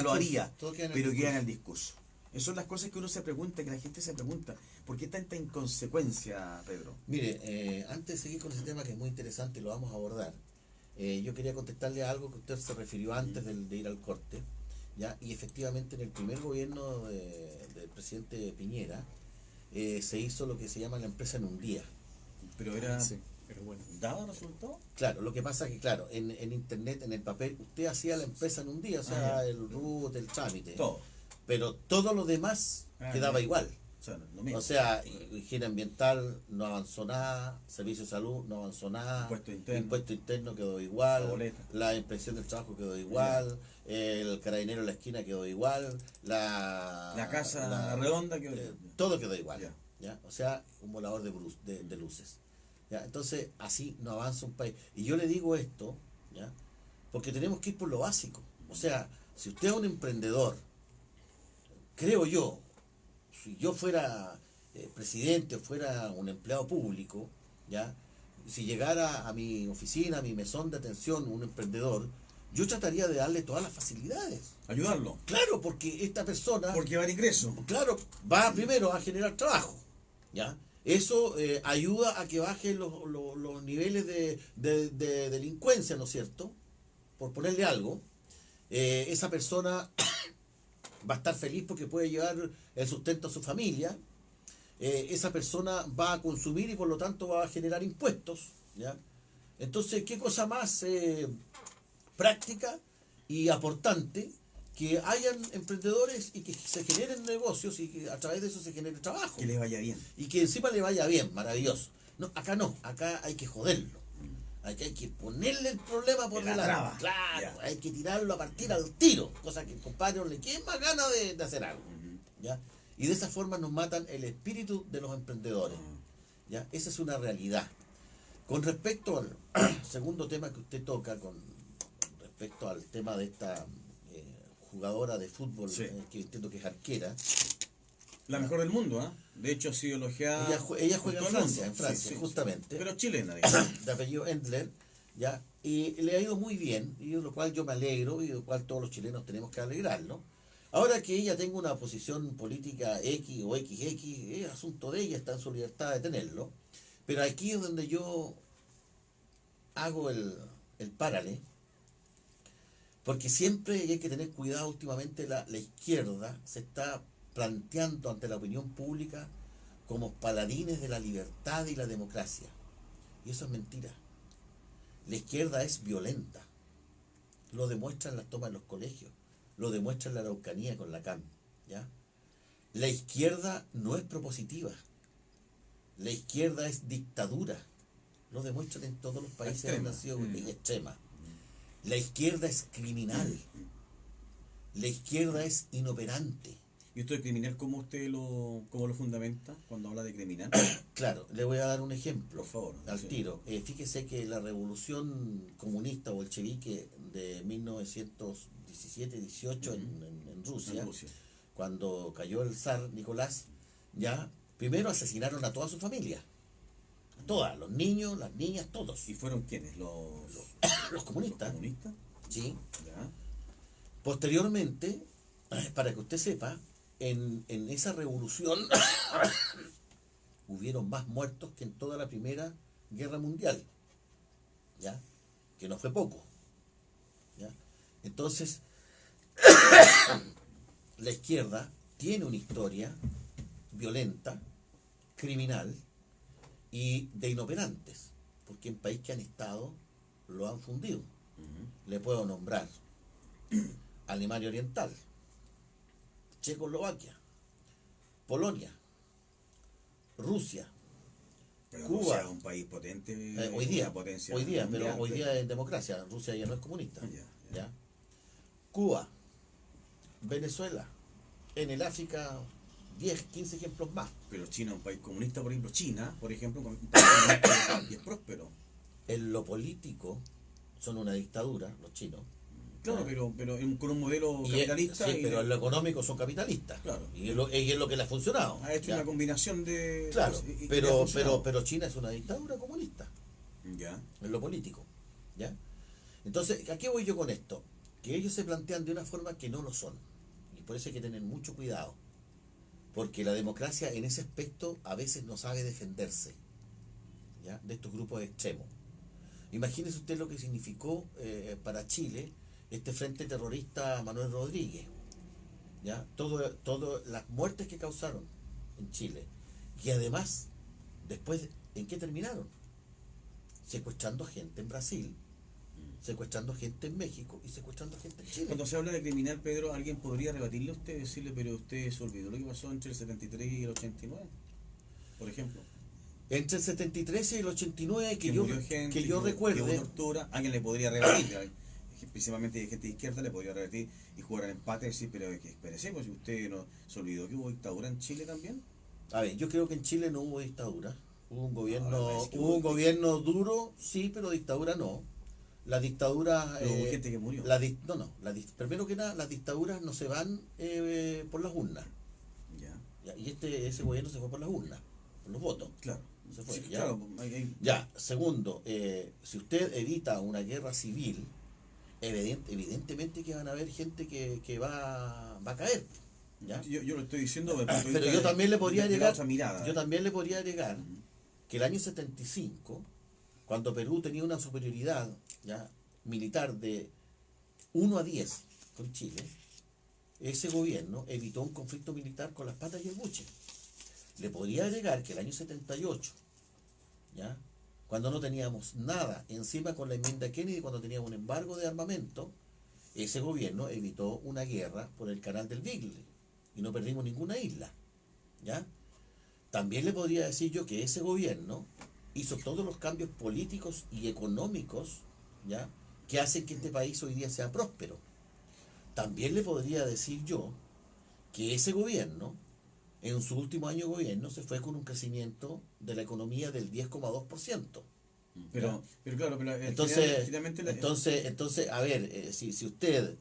Speaker 2: lo haría, pero queda en el discurso. Esas son las cosas que uno se pregunta, que la gente se pregunta. ¿Por qué tanta inconsecuencia, Pedro?
Speaker 3: Mire, antes de seguir con ese tema que es muy interesante y lo vamos a abordar, yo quería contestarle a algo que usted se refirió antes de ir al corte, ¿ya? Y efectivamente en el primer gobierno del presidente Piñera se hizo lo que se llama la empresa en un día.
Speaker 2: Pero era...
Speaker 1: Sí, pero bueno.
Speaker 2: ¿Daba resultado?
Speaker 3: Claro, lo que pasa es que, claro, en internet, en el papel, usted hacía la empresa en un día, o sea, el RUT, el trámite.
Speaker 2: Todo.
Speaker 3: Pero todo lo demás quedaba igual.
Speaker 2: O sea, lo mismo.
Speaker 3: O sea, higiene ambiental no avanzó nada, servicio de salud no avanzó nada, impuesto interno quedó igual, la inspección del trabajo quedó igual, el carabinero en la esquina quedó igual,
Speaker 2: la casa redonda quedó
Speaker 3: todo quedó igual. ¿Ya? O sea, un volador de luces. ¿Ya? Entonces, así no avanza un país. Y yo le digo esto, ¿ya? Porque tenemos que ir por lo básico. O sea, si usted es un emprendedor, creo yo, si yo fuera presidente o fuera un empleado público, ¿ya? Si llegara a mi oficina, a mi mesón de atención, un emprendedor, yo trataría de darle todas las facilidades.
Speaker 2: Ayudarlo.
Speaker 3: Claro, porque esta persona...
Speaker 2: Porque va a ingreso.
Speaker 3: Claro, va primero a generar trabajo, ¿ya? Eso ayuda a que bajen los niveles de delincuencia, ¿no es cierto? Por ponerle algo. Esa persona va a estar feliz porque puede llevar el sustento a su familia. Esa persona va a consumir y por lo tanto va a generar impuestos, ¿ya? Entonces, ¿qué cosa más práctica y aportante que hayan emprendedores y que se generen negocios y que a través de eso se genere trabajo?
Speaker 2: Que le vaya bien.
Speaker 3: Y que encima le vaya bien, maravilloso. No, acá hay que joderlo. Acá hay que ponerle el problema por delante. Claro, hay que tirarlo a partir al tiro, cosa que el compadre no le quede más ganas de hacer algo. ¿Ya? Y de esa forma nos matan el espíritu de los emprendedores. ¿Ya? Esa es una realidad. Con respecto al segundo tema que usted toca, con respecto al tema de esta jugadora de fútbol, que entiendo que es arquera.
Speaker 2: La mejor del mundo, ¿eh? De hecho ha sido elogiada.
Speaker 3: Ella juega en Francia, justamente.
Speaker 2: Pero chilena, digamos.
Speaker 3: De apellido Endler, ¿ya? Y le ha ido muy bien, y de lo cual yo me alegro, y de lo cual todos los chilenos tenemos que alegrarlo. Ahora que ella tenga una posición política X o XX, es asunto de ella, está en su libertad de tenerlo. Pero aquí es donde yo hago el paralelo, porque siempre hay que tener cuidado. Últimamente la izquierda se está planteando ante la opinión pública como paladines de la libertad y la democracia. Y eso es mentira. La izquierda es violenta. Lo demuestra en las tomas en los colegios, lo demuestra en la Araucanía con la CAM, ¿ya? La izquierda no es propositiva. La izquierda es dictadura. Lo demuestran en todos los países de la nación extrema. La izquierda es criminal. La izquierda es inoperante.
Speaker 2: ¿Y esto de criminal cómo lo fundamenta cuando habla de criminal?
Speaker 3: Claro, le voy a dar un ejemplo,
Speaker 2: por favor,
Speaker 3: al tiro. Fíjese que la revolución comunista bolchevique de 1917-18 en Rusia, cuando cayó el zar Nicolás, ya primero asesinaron a toda su familia. A todas, los niños, las niñas, todos.
Speaker 2: ¿Y fueron quiénes? Los
Speaker 3: comunistas.
Speaker 2: ¿Los comunistas?
Speaker 3: Sí.
Speaker 2: ¿Ya?
Speaker 3: Posteriormente, para que usted sepa, en esa revolución hubieron más muertos que en toda la Primera Guerra Mundial, ¿ya? Que no fue poco, ¿ya? Entonces, la izquierda tiene una historia violenta, criminal y de inoperantes, porque en país que han estado lo han fundido.
Speaker 2: Ujú.
Speaker 3: Le puedo nombrar Alemania Oriental, Checoslovaquia, Polonia, Rusia,
Speaker 2: Pero
Speaker 3: Cuba.
Speaker 2: Rusia es un país potente,
Speaker 3: Hoy día,
Speaker 2: una potencia
Speaker 3: pero
Speaker 2: mundial,
Speaker 3: hoy día es democracia, Rusia ya no es comunista.
Speaker 2: Ya, ya.
Speaker 3: ¿Ya? Cuba, Venezuela, en el África 10, 15 ejemplos más.
Speaker 2: Pero China es un país comunista, por ejemplo, China, por ejemplo, un país comunista y es próspero.
Speaker 3: En lo político son una dictadura, los chinos.
Speaker 2: Claro, pero con un modelo
Speaker 3: Y
Speaker 2: capitalista.
Speaker 3: sí, pero en lo económico son capitalistas.
Speaker 2: Claro.
Speaker 3: Y es lo que le ha funcionado.
Speaker 2: Ha hecho
Speaker 3: ¿ya?
Speaker 2: una combinación de.
Speaker 3: Claro,
Speaker 2: y le ha
Speaker 3: pero
Speaker 2: funcionado.
Speaker 3: China es una dictadura comunista
Speaker 2: Ya.
Speaker 3: en lo político. ¿Ya? Entonces, ¿a qué voy yo con esto? Que ellos se plantean de una forma que no lo son. Y por eso hay que tener mucho cuidado. Porque la democracia en ese aspecto a veces no sabe defenderse, ¿ya? De estos grupos extremos. Imagínese usted lo que significó para Chile este frente terrorista Manuel Rodríguez, ¿ya? Todo las muertes que causaron en Chile. Y además, después, ¿en qué terminaron? Secuestrando gente en Brasil, secuestrando gente en México y secuestrando gente en Chile.
Speaker 2: Cuando se habla de criminal, Pedro, ¿alguien podría rebatirle a usted, decirle, pero usted se olvidó lo que pasó entre el 73 y el 89? Por ejemplo.
Speaker 3: Entre el 73 y el 89,
Speaker 2: Que murió gente,
Speaker 3: que yo
Speaker 2: hubo
Speaker 3: recuerde,
Speaker 2: tortura, alguien le podría rebatir. Principalmente gente de izquierda le podría rebatir y jugar al empate y decir, pero espérese, pues si usted no se olvidó que hubo dictadura en Chile también.
Speaker 3: a ver, yo creo que en Chile no hubo dictadura. Hubo un gobierno,
Speaker 2: Ahora parece que
Speaker 3: hubo un gobierno duro, sí, pero dictadura no. La dictadura...
Speaker 2: Pero hubo gente que murió.
Speaker 3: Primero que nada, las dictaduras no se van por las urnas.
Speaker 2: Ya,
Speaker 3: ¿Ya? Y ese gobierno se fue por las urnas, por los votos.
Speaker 2: claro.
Speaker 3: Se fue,
Speaker 2: Sí,
Speaker 3: ¿ya?
Speaker 2: claro,
Speaker 3: Ya, segundo, si usted evita una guerra civil, evidentemente que van a haber gente que va a caer. ¿Ya?
Speaker 2: Yo lo estoy diciendo desde el punto de
Speaker 3: Pero
Speaker 2: vista
Speaker 3: yo también le podría
Speaker 2: de la
Speaker 3: agregar,
Speaker 2: otra mirada.
Speaker 3: yo también le podría agregar que el año 75, cuando Perú tenía una superioridad, ¿ya?, militar de 1 a 10 con Chile, ese gobierno evitó un conflicto militar con las patas y el buche. Le podría agregar que el año 78, ¿ya?, cuando no teníamos nada encima con la enmienda Kennedy, cuando teníamos un embargo de armamento, ese gobierno evitó una guerra por el canal del Beagle y no perdimos ninguna isla, ¿ya? También le podría decir yo que ese gobierno hizo todos los cambios políticos y económicos, ¿ya?, que hacen que este país hoy día sea próspero. También le podría decir yo que ese gobierno, en su último año de gobierno, se fue con un crecimiento de la economía del 10,2%.
Speaker 2: Pero claro, pero
Speaker 3: Entonces, a ver, si usted,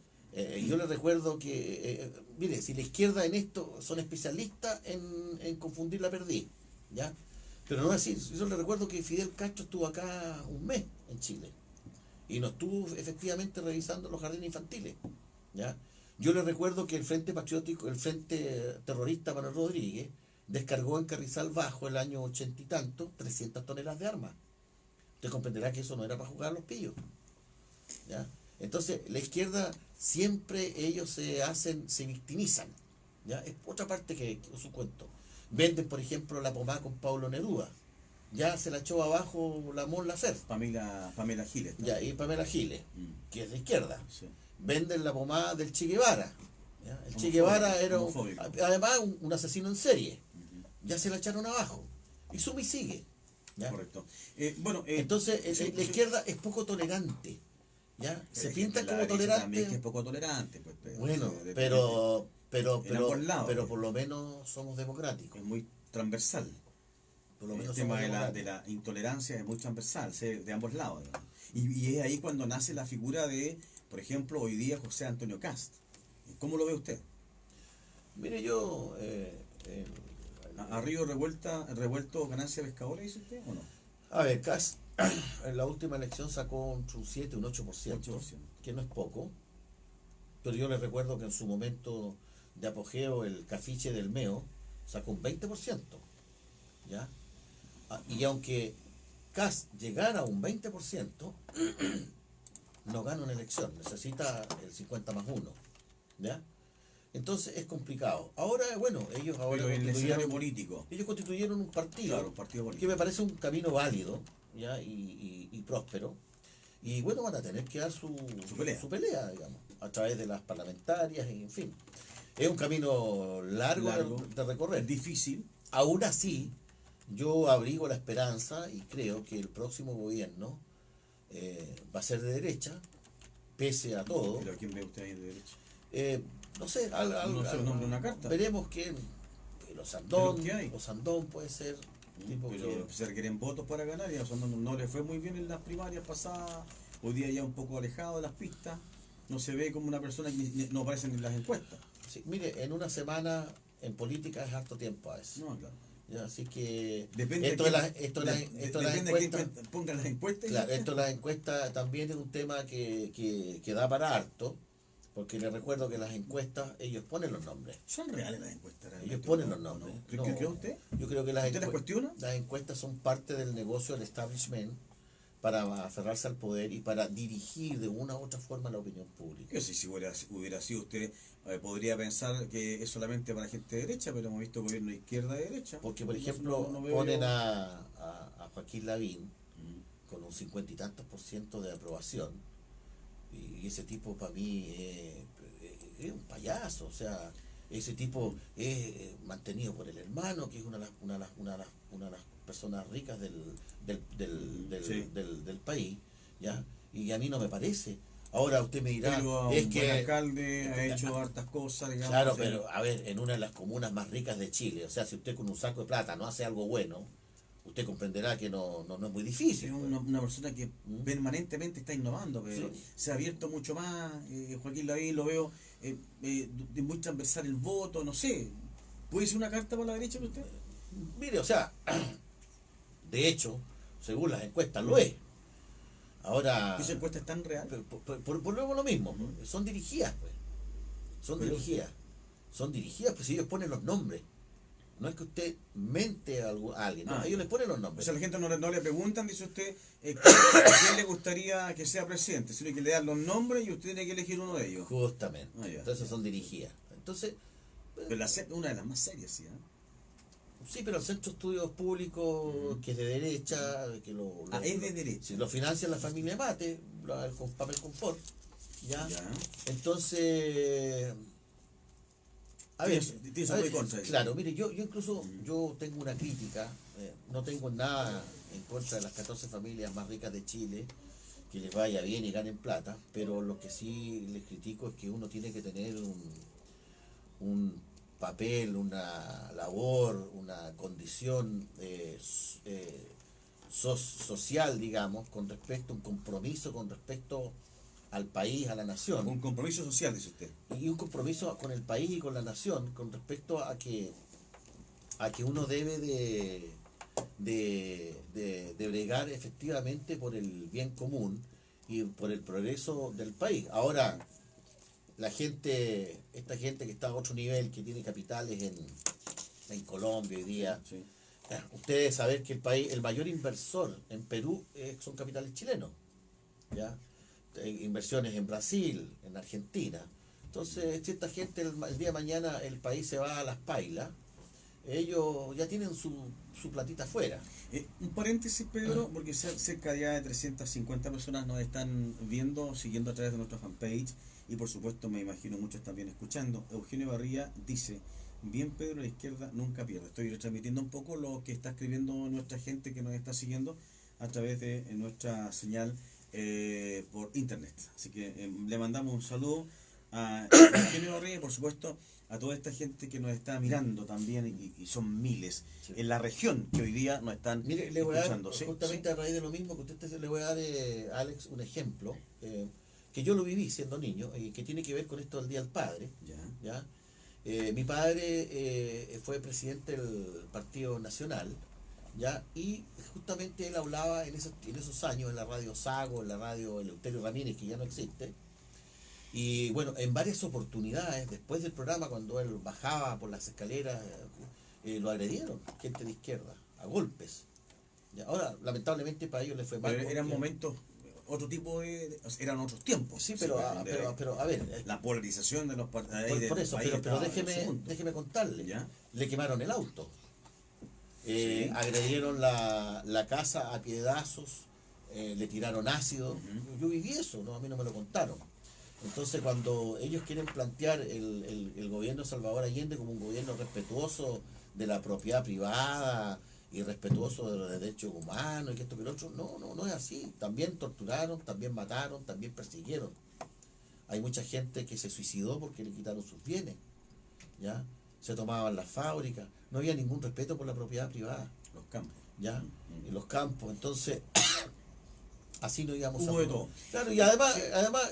Speaker 3: yo le recuerdo que, mire, si la izquierda en esto son especialistas en confundir la perdiz, ¿ya? Pero no es así. Yo le recuerdo que Fidel Castro estuvo acá un mes en Chile y nos estuvo efectivamente revisando los jardines infantiles, ¿ya? Yo le recuerdo que el Frente Patriótico, el Frente Terrorista Manuel Rodríguez, descargó en Carrizal Bajo el año 80 y tanto 300 toneladas de armas. Usted comprenderá que eso no era para jugar a los pillos, ¿ya? Entonces, la izquierda siempre ellos se victimizan, ¿ya? Es otra parte que su cuento. Venden, por ejemplo, la pomada con Pablo Neruda. Ya se la echó abajo la Mon Laferte.
Speaker 2: Pamela Giles.
Speaker 3: Ya, y Pamela Giles, que es de izquierda.
Speaker 2: Sí.
Speaker 3: Venden la pomada del Che Guevara. ¿Ya? El Che
Speaker 2: Homofóbico,
Speaker 3: Guevara era
Speaker 2: homofóbico.
Speaker 3: además un asesino en serie. Ya se la echaron abajo. Y suma y sigue. ¿Ya?
Speaker 2: Correcto.
Speaker 3: Entonces,
Speaker 2: sí,
Speaker 3: la izquierda es poco tolerante. ¿Ya? Se pinta como
Speaker 2: También
Speaker 3: tolerante.
Speaker 2: que es poco tolerante. Pues,
Speaker 3: Bueno,
Speaker 2: de-
Speaker 3: pero
Speaker 2: en ambos lados,
Speaker 3: pero por lo menos somos democráticos.
Speaker 2: es muy transversal.
Speaker 3: Por lo
Speaker 2: El
Speaker 3: menos
Speaker 2: tema
Speaker 3: somos
Speaker 2: de
Speaker 3: democráticos.
Speaker 2: la intolerancia es muy transversal, de ambos lados. Digamos. Y es ahí cuando nace la figura de, por ejemplo, hoy día José Antonio Cast. ¿Cómo lo ve usted?
Speaker 3: Mire, yo...
Speaker 2: ¿A río revuelto ganancia pescadora, dice usted, o no?
Speaker 3: A ver, Kass en la última elección sacó un 7, un 8%,
Speaker 2: 8%.
Speaker 3: que no es poco, pero yo les recuerdo que en su momento de apogeo el Cafiche del MEO sacó un 20%, ¿ya? Y aunque Kass llegara a un 20%, no gana una elección, necesita el 50 más 1, ¿ya? Entonces es complicado. Ahora, bueno, ellos ahora
Speaker 2: Pero en el escenario
Speaker 3: constituyeron,
Speaker 2: político.
Speaker 3: ellos constituyeron un partido,
Speaker 2: Claro, un partido
Speaker 3: que
Speaker 2: político.
Speaker 3: me parece un camino válido, ¿ya? Y próspero. Y bueno, van a tener que dar
Speaker 2: Su pelea.
Speaker 3: digamos, a través de las parlamentarias, en fin. Es un camino largo, de recorrer.
Speaker 2: Difícil.
Speaker 3: Aún así, yo abrigo la esperanza y creo que el próximo gobierno va a ser de derecha, pese a todo.
Speaker 2: Pero ¿a quién ve usted ahí de derecha?
Speaker 3: No sé,
Speaker 2: No sé el nombre de una carta.
Speaker 3: veremos que los
Speaker 2: ¿Qué hay?
Speaker 3: Osandón puede ser tipo
Speaker 2: Pero
Speaker 3: que
Speaker 2: se requieren votos para ganar y a Osorno no le fue muy bien en las primarias pasadas. Hoy día ya un poco alejado de las pistas. No se ve como una persona que no aparece en las encuestas.
Speaker 3: sí, mire, en una semana en política es harto tiempo a veces.
Speaker 2: No, claro.
Speaker 3: Ya, así que
Speaker 2: Depende
Speaker 3: esto
Speaker 2: de
Speaker 3: de las
Speaker 2: quién-
Speaker 3: esto de las-
Speaker 2: de-
Speaker 3: esto de las
Speaker 2: depende de quién
Speaker 3: encuestas,
Speaker 2: pongan las encuestas.
Speaker 3: claro, esto de las encuestas también es un tema que da para harto, porque les recuerdo que las encuestas ellos ponen los nombres.
Speaker 2: Son reales las encuestas. realmente,
Speaker 3: Ellos ponen
Speaker 2: ¿no?
Speaker 3: los nombres.
Speaker 2: ¿Qué
Speaker 3: No,
Speaker 2: cree usted?
Speaker 3: Yo creo que
Speaker 2: ¿Usted las cuestiona?
Speaker 3: las encuestas son parte del negocio del establishment para aferrarse al poder y para dirigir de una u otra forma la opinión pública.
Speaker 2: Que si hubiera sido usted, podría pensar que es solamente para gente de derecha, pero hemos visto gobierno de izquierda y derecha.
Speaker 3: Porque, por
Speaker 2: No-
Speaker 3: ejemplo,
Speaker 2: no veo
Speaker 3: ponen
Speaker 2: yo-
Speaker 3: a Joaquín Lavín
Speaker 2: Mm.
Speaker 3: con un 50 y tantos % de aprobación, y ese tipo para mí es un payaso, o sea, ese tipo es mantenido por el hermano, que es una de las personas ricas
Speaker 2: Sí.
Speaker 3: del país, ¿ya? Y a mí no me parece. Ahora usted me dirá,
Speaker 2: Pero
Speaker 3: es
Speaker 2: un
Speaker 3: que...
Speaker 2: buen alcalde ha hecho hartas cosas, digamos.
Speaker 3: Claro,
Speaker 2: o sea,
Speaker 3: pero a ver, en una de las comunas más ricas de Chile, o sea, si usted con un saco de plata no hace algo bueno, usted comprenderá que no es muy difícil.
Speaker 2: es
Speaker 3: pues.
Speaker 2: una persona que
Speaker 3: Mm.
Speaker 2: permanentemente está innovando, pero
Speaker 3: Sí.
Speaker 2: se ha abierto mucho más. Joaquín Lavín lo veo de muy transversal el voto, no sé. ¿Puede ser una carta para la derecha para usted?
Speaker 3: Mire, o sea, de hecho, según las encuestas lo es. Ahora,
Speaker 2: ¿Esa encuesta es tan real?
Speaker 3: por lo mismo, pues, son dirigidas, pues. Son
Speaker 2: Pero-
Speaker 3: dirigidas. Son dirigidas, pues ellos ponen los nombres. No es que usted mente a alguien, no,
Speaker 2: Ah.
Speaker 3: ellos les ponen los
Speaker 2: O
Speaker 3: nombres.
Speaker 2: sea, la gente no le preguntan, dice usted, quién le gustaría que sea presidente, sino que le dan los nombres y usted tiene que elegir uno de ellos.
Speaker 3: Justamente.
Speaker 2: Ah, ya,
Speaker 3: Entonces
Speaker 2: ya.
Speaker 3: son dirigidas. Entonces,
Speaker 2: Pero una de las más serias, sí.
Speaker 3: sí, pero el Centro de Estudios Públicos, que es de derecha, que
Speaker 2: Es de derecha.
Speaker 3: si lo financia la familia Mate, con papel confort, ¿ya?
Speaker 2: Ya.
Speaker 3: Entonces, a ver,
Speaker 2: Tiene su pro y contra.
Speaker 3: claro, mire, yo incluso yo tengo una crítica, no tengo nada en contra de las 14 familias más ricas de Chile, que les vaya bien y ganen plata, pero lo que sí les critico es que uno tiene que tener un papel, una labor, una condición social, digamos, con respecto, un compromiso con respecto al país, a la nación.
Speaker 2: Un compromiso social, dice usted.
Speaker 3: Y un compromiso con el país y con la nación con respecto a que uno debe de bregar efectivamente por el bien común y por el progreso del país. Ahora, esta gente que está a otro nivel, que tiene capitales en Colombia hoy día,
Speaker 2: Sí.
Speaker 3: ustedes saben que el mayor inversor en Perú son capitales chilenos, ¿ya? Inversiones en Brasil, en Argentina. Entonces, si esta gente el día de mañana el país se va a las pailas, ellos ya tienen su platita afuera.
Speaker 2: Un paréntesis, Pedro, porque cerca ya de 350 personas nos están viendo, siguiendo a través de nuestra fanpage y por supuesto me imagino muchos también escuchando. Eugenio Barría dice, bien Pedro, la izquierda nunca pierde. Estoy retransmitiendo un poco lo que está escribiendo nuestra gente que nos está siguiendo a través de nuestra señal por internet. Así que le mandamos un saludo a Eugenio Barría y por supuesto a toda esta gente que nos está mirando también y son miles
Speaker 3: Sí.
Speaker 2: en la región que hoy día nos están
Speaker 3: Mire, le voy a dar,
Speaker 2: escuchando. ¿Sí?
Speaker 3: justamente a raíz de lo mismo que usted le voy a dar, Alex, un ejemplo que yo lo viví siendo niño y que tiene que ver con esto del Día del Padre.
Speaker 2: Ya.
Speaker 3: ¿Ya? Mi padre fue presidente del Partido Nacional, ¿ya? Y justamente él hablaba en esos años en la radio Sago, en la radio Eleuterio Ramírez, que ya no existe. Y bueno, en varias oportunidades, después del programa, cuando él bajaba por las escaleras, lo agredieron, gente de izquierda, a golpes. ¿Ya? Ahora, lamentablemente para ellos les fue mal.
Speaker 2: Pero eran
Speaker 3: porque-
Speaker 2: momentos otro tipo eran otros tiempos.
Speaker 3: Sí, pero a ver,
Speaker 2: la polarización de los
Speaker 3: por eso, pero déjeme contarle.
Speaker 2: ¿Ya?
Speaker 3: Le quemaron el auto.
Speaker 2: Sí.
Speaker 3: Agredieron la casa a piedazos, le tiraron ácido.
Speaker 2: Ujú.
Speaker 3: Yo viví eso, ¿no? A mí no me lo contaron. Entonces, cuando ellos quieren plantear el gobierno de Salvador Allende como un gobierno respetuoso de la propiedad privada y respetuoso de los derechos humanos y que esto que lo otro, no es así. También torturaron, también mataron, también persiguieron. Hay mucha gente que se suicidó porque le quitaron sus bienes, ¿ya? Se tomaban las fábricas, no había ningún respeto por la propiedad privada,
Speaker 2: Los campos.
Speaker 3: ¿ya? En los campos, entonces así no íbamos
Speaker 2: Hubo de todo.
Speaker 3: Claro, y además,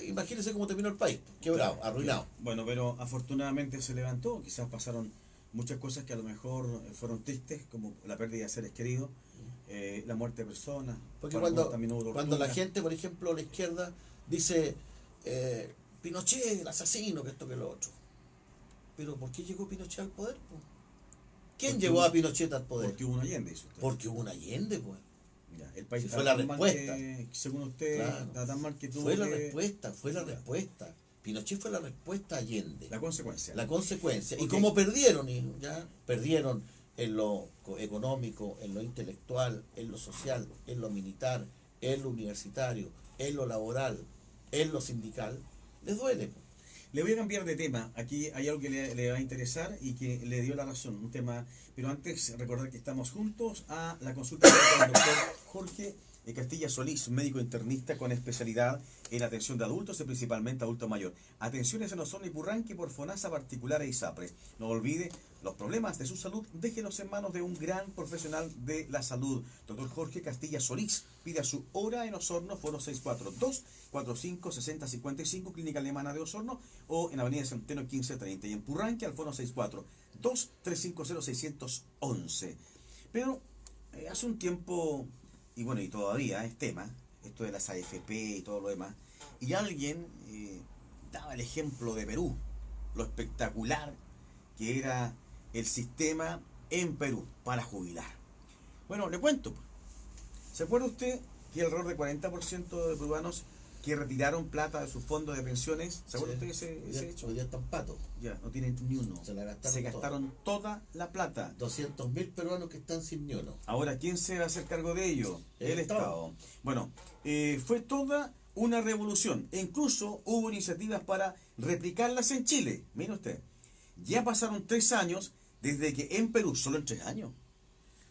Speaker 3: imagínense cómo terminó el país, quebrado,
Speaker 2: Claro,
Speaker 3: arruinado.
Speaker 2: Bueno, pero afortunadamente se levantó, quizás pasaron muchas cosas que a lo mejor fueron tristes, como la pérdida de seres queridos, la muerte de personas.
Speaker 3: Porque
Speaker 2: para algunos también hubo
Speaker 3: cuando la
Speaker 2: tortura.
Speaker 3: gente, por ejemplo, la izquierda dice Pinochet, el asesino, que esto que lo otro. Pero ¿por qué llegó Pinochet al poder, po? ¿Quién
Speaker 2: Porque
Speaker 3: llevó
Speaker 2: hubo-
Speaker 3: a Pinochet al poder?
Speaker 2: Porque hubo un Allende, dice usted.
Speaker 3: Porque hubo un Allende, pues.
Speaker 2: Ya, el país
Speaker 3: Si
Speaker 2: está
Speaker 3: fue la
Speaker 2: tan mal
Speaker 3: respuesta.
Speaker 2: que, según usted,
Speaker 3: Claro.
Speaker 2: está tan mal que tuvo
Speaker 3: Fue la
Speaker 2: que-
Speaker 3: respuesta, fue la
Speaker 2: Ya.
Speaker 3: respuesta. Pinochet fue la respuesta a Allende.
Speaker 2: La consecuencia.
Speaker 3: La consecuencia. Y
Speaker 2: Ok.
Speaker 3: como perdieron, ya perdieron en lo económico, en lo intelectual, en lo social, en lo militar, en lo universitario, en lo laboral, en lo sindical, les duele.
Speaker 2: Le voy a cambiar de tema. Aquí hay algo que le va a interesar y que le dio la razón. Un tema, pero antes recordar que estamos juntos a la consulta con el doctor Jorge Castilla Solís, médico internista con especialidad en atención de adultos y principalmente adulto mayor. Atenciones en Osorno y Purranque por FONASA particular e ISAPRE. No olvide, los problemas de su salud, déjelos en manos de un gran profesional de la salud. Doctor Jorge Castilla Solís, pida su hora en Osorno, foro 642-45-6055, Clínica Alemana de Osorno, o en Avenida Centeno 1530. Y en Purranque, al foro 642-350-611. Pero hace un tiempo, y bueno, y todavía es tema, esto de las AFP y todo lo demás, y alguien daba el ejemplo de Perú, lo espectacular que era el sistema en Perú para jubilar. Bueno, le cuento. ¿Se acuerda usted que alrededor del 40% de peruanos que retiraron plata de sus fondos de pensiones, ¿se acuerda usted ese hecho?
Speaker 3: Hoy día están patos.
Speaker 2: Ya, no tienen ni uno.
Speaker 3: Se la gastaron
Speaker 2: Se gastaron toda la plata.
Speaker 3: 200.000 peruanos que están sin ni uno.
Speaker 2: Ahora, ¿quién se va a hacer cargo de ello?
Speaker 3: El Estado.
Speaker 2: Estado. Bueno, fue toda una revolución. E incluso hubo iniciativas para replicarlas en Chile. Mire usted, ya pasaron 3 años desde que en Perú, solo en 3 años,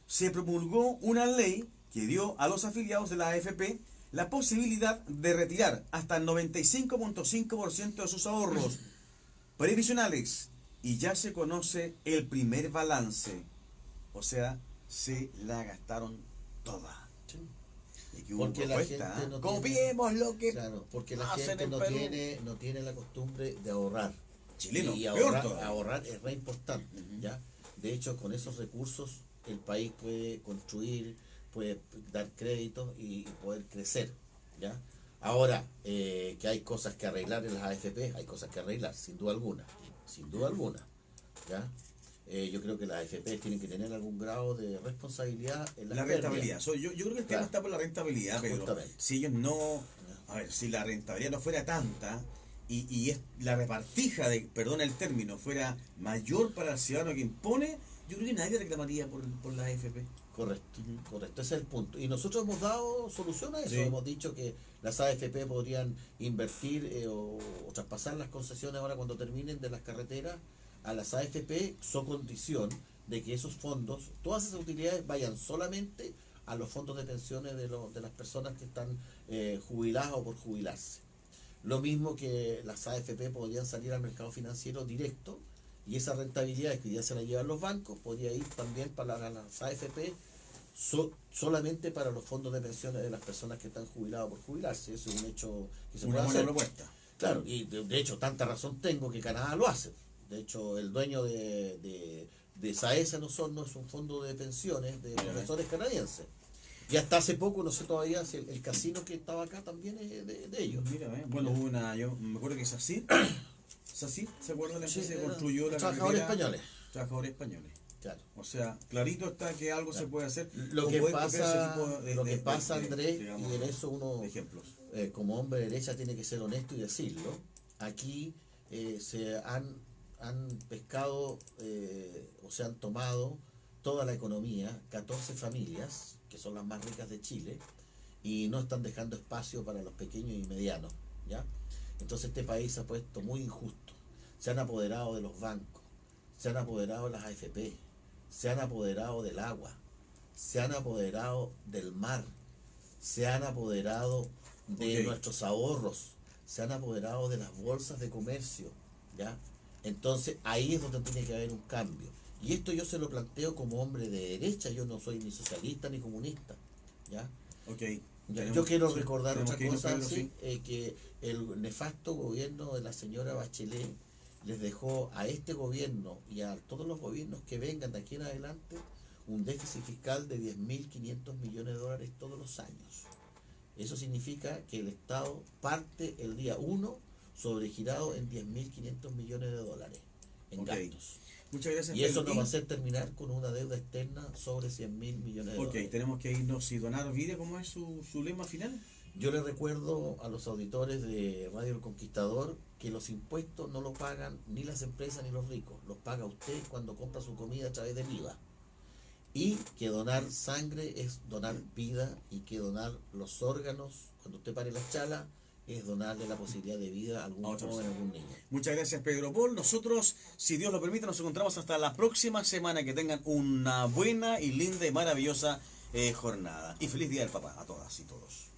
Speaker 2: se promulgó una ley que dio a los afiliados de la AFP la posibilidad de retirar hasta el 95.5% de sus ahorros previsionales. Y ya se conoce el primer balance. O sea, se la gastaron toda.
Speaker 3: Sí.
Speaker 2: Y que hubo
Speaker 3: Porque la
Speaker 2: propuesta,
Speaker 3: gente no
Speaker 2: copiemos lo que
Speaker 3: Claro, porque la
Speaker 2: hacen
Speaker 3: gente
Speaker 2: en
Speaker 3: no
Speaker 2: Perú.
Speaker 3: tiene la costumbre de ahorrar.
Speaker 2: Chileno,
Speaker 3: y
Speaker 2: peor todavía.
Speaker 3: ahorrar es re importante,
Speaker 2: Ujú.
Speaker 3: ¿ya? De hecho, con esos recursos el país puede construir, puede dar créditos y poder crecer, ¿ya? Ahora, que hay cosas que arreglar en las AFP, hay cosas que arreglar, sin duda alguna, ¿ya? Yo creo que las AFP tienen que tener algún grado de responsabilidad en las
Speaker 2: La rentabilidad.
Speaker 3: pérdidas.
Speaker 2: Yo creo que el tema
Speaker 3: Claro.
Speaker 2: está por la rentabilidad, pero
Speaker 3: Justamente.
Speaker 2: si ellos no... A ver, si la rentabilidad no fuera tanta y la repartija de, perdona el término, fuera mayor para el ciudadano que impone, yo creo que nadie reclamaría por la AFP.
Speaker 3: Correcto,
Speaker 2: Ujú.
Speaker 3: correcto, ese es el punto. Y nosotros hemos dado solución a eso.
Speaker 2: Sí.
Speaker 3: Hemos dicho que las AFP podrían invertir o traspasar las concesiones ahora cuando terminen de las carreteras a las AFP, so condición de que esos fondos, todas esas utilidades vayan solamente a los fondos de pensiones de las personas que están jubiladas o por jubilarse. Lo mismo que las AFP podrían salir al mercado financiero directo y esa rentabilidad que ya se la llevan los bancos podría ir también para las AFP solamente para los fondos de pensiones de las personas que están jubiladas o por jubilarse. Eso es un hecho que se
Speaker 2: Una
Speaker 3: puede
Speaker 2: buena
Speaker 3: hacer.
Speaker 2: propuesta.
Speaker 3: Claro, y de hecho tanta razón tengo que Canadá lo hace. De hecho, el dueño de SAESA en Osorno es un fondo de pensiones de profesores canadienses. Y hasta hace poco, no sé todavía si el casino que estaba acá también es de ellos.
Speaker 2: Mira, bueno, hubo yo me acuerdo que SACIR, ¿se acuerda la empresa que
Speaker 3: eran
Speaker 2: construyó la
Speaker 3: trabajadores
Speaker 2: carretera?
Speaker 3: españoles.
Speaker 2: Trabajadores españoles.
Speaker 3: Claro.
Speaker 2: O sea, clarito está que algo se puede hacer.
Speaker 3: Lo
Speaker 2: o
Speaker 3: que
Speaker 2: poder copiar ese
Speaker 3: pasa,
Speaker 2: tipo de
Speaker 3: Andrés,
Speaker 2: digamos,
Speaker 3: y en eso uno
Speaker 2: de ejemplos.
Speaker 3: como hombre de derecha tiene que ser honesto y decirlo. Aquí se han pescado o se han tomado toda la economía, 14 familias, que son las más ricas de Chile, y no están dejando espacio para los pequeños y medianos, ¿ya? Entonces este país se ha puesto muy injusto. Se han apoderado de los bancos, se han apoderado de las AFP, se han apoderado del agua, se han apoderado del mar, se han apoderado de nuestros ahorros, se han apoderado de las bolsas de comercio, ¿ya? Entonces ahí es donde tiene que haber un cambio. Y esto yo se lo planteo como hombre de derecha, yo no soy ni socialista ni comunista, ¿ya?
Speaker 2: Ok.
Speaker 3: Yo quiero recordar
Speaker 2: tenemos
Speaker 3: otra
Speaker 2: que irnos,
Speaker 3: cosa,
Speaker 2: Pedro,
Speaker 3: sí, que el nefasto gobierno de la señora Bachelet les dejó a este gobierno y a todos los gobiernos que vengan de aquí en adelante un déficit fiscal de 10.500 millones de dólares todos los años. Eso significa que el Estado parte el día 1 sobregirado en 10.500 millones de dólares en gastos.
Speaker 2: Muchas gracias,
Speaker 3: Y eso
Speaker 2: Pedro.
Speaker 3: nos va a hacer terminar con una deuda externa sobre 100.000 millones de dólares.
Speaker 2: Tenemos que irnos y donar vida, ¿cómo es su lema final?
Speaker 3: Yo le recuerdo a los auditores de Radio El Conquistador que los impuestos no los pagan ni las empresas ni los ricos, los paga usted cuando compra su comida a través del IVA. Y que donar sangre es donar vida, y que donar los órganos, cuando usted pare la chala, es donarle la posibilidad de vida a algún joven, a algún niño.
Speaker 2: Muchas gracias, Pedro Paul. Nosotros, si Dios lo permite, nos encontramos hasta la próxima semana. Que tengan una buena y linda y maravillosa jornada. Y feliz Día del Papá a todas y todos.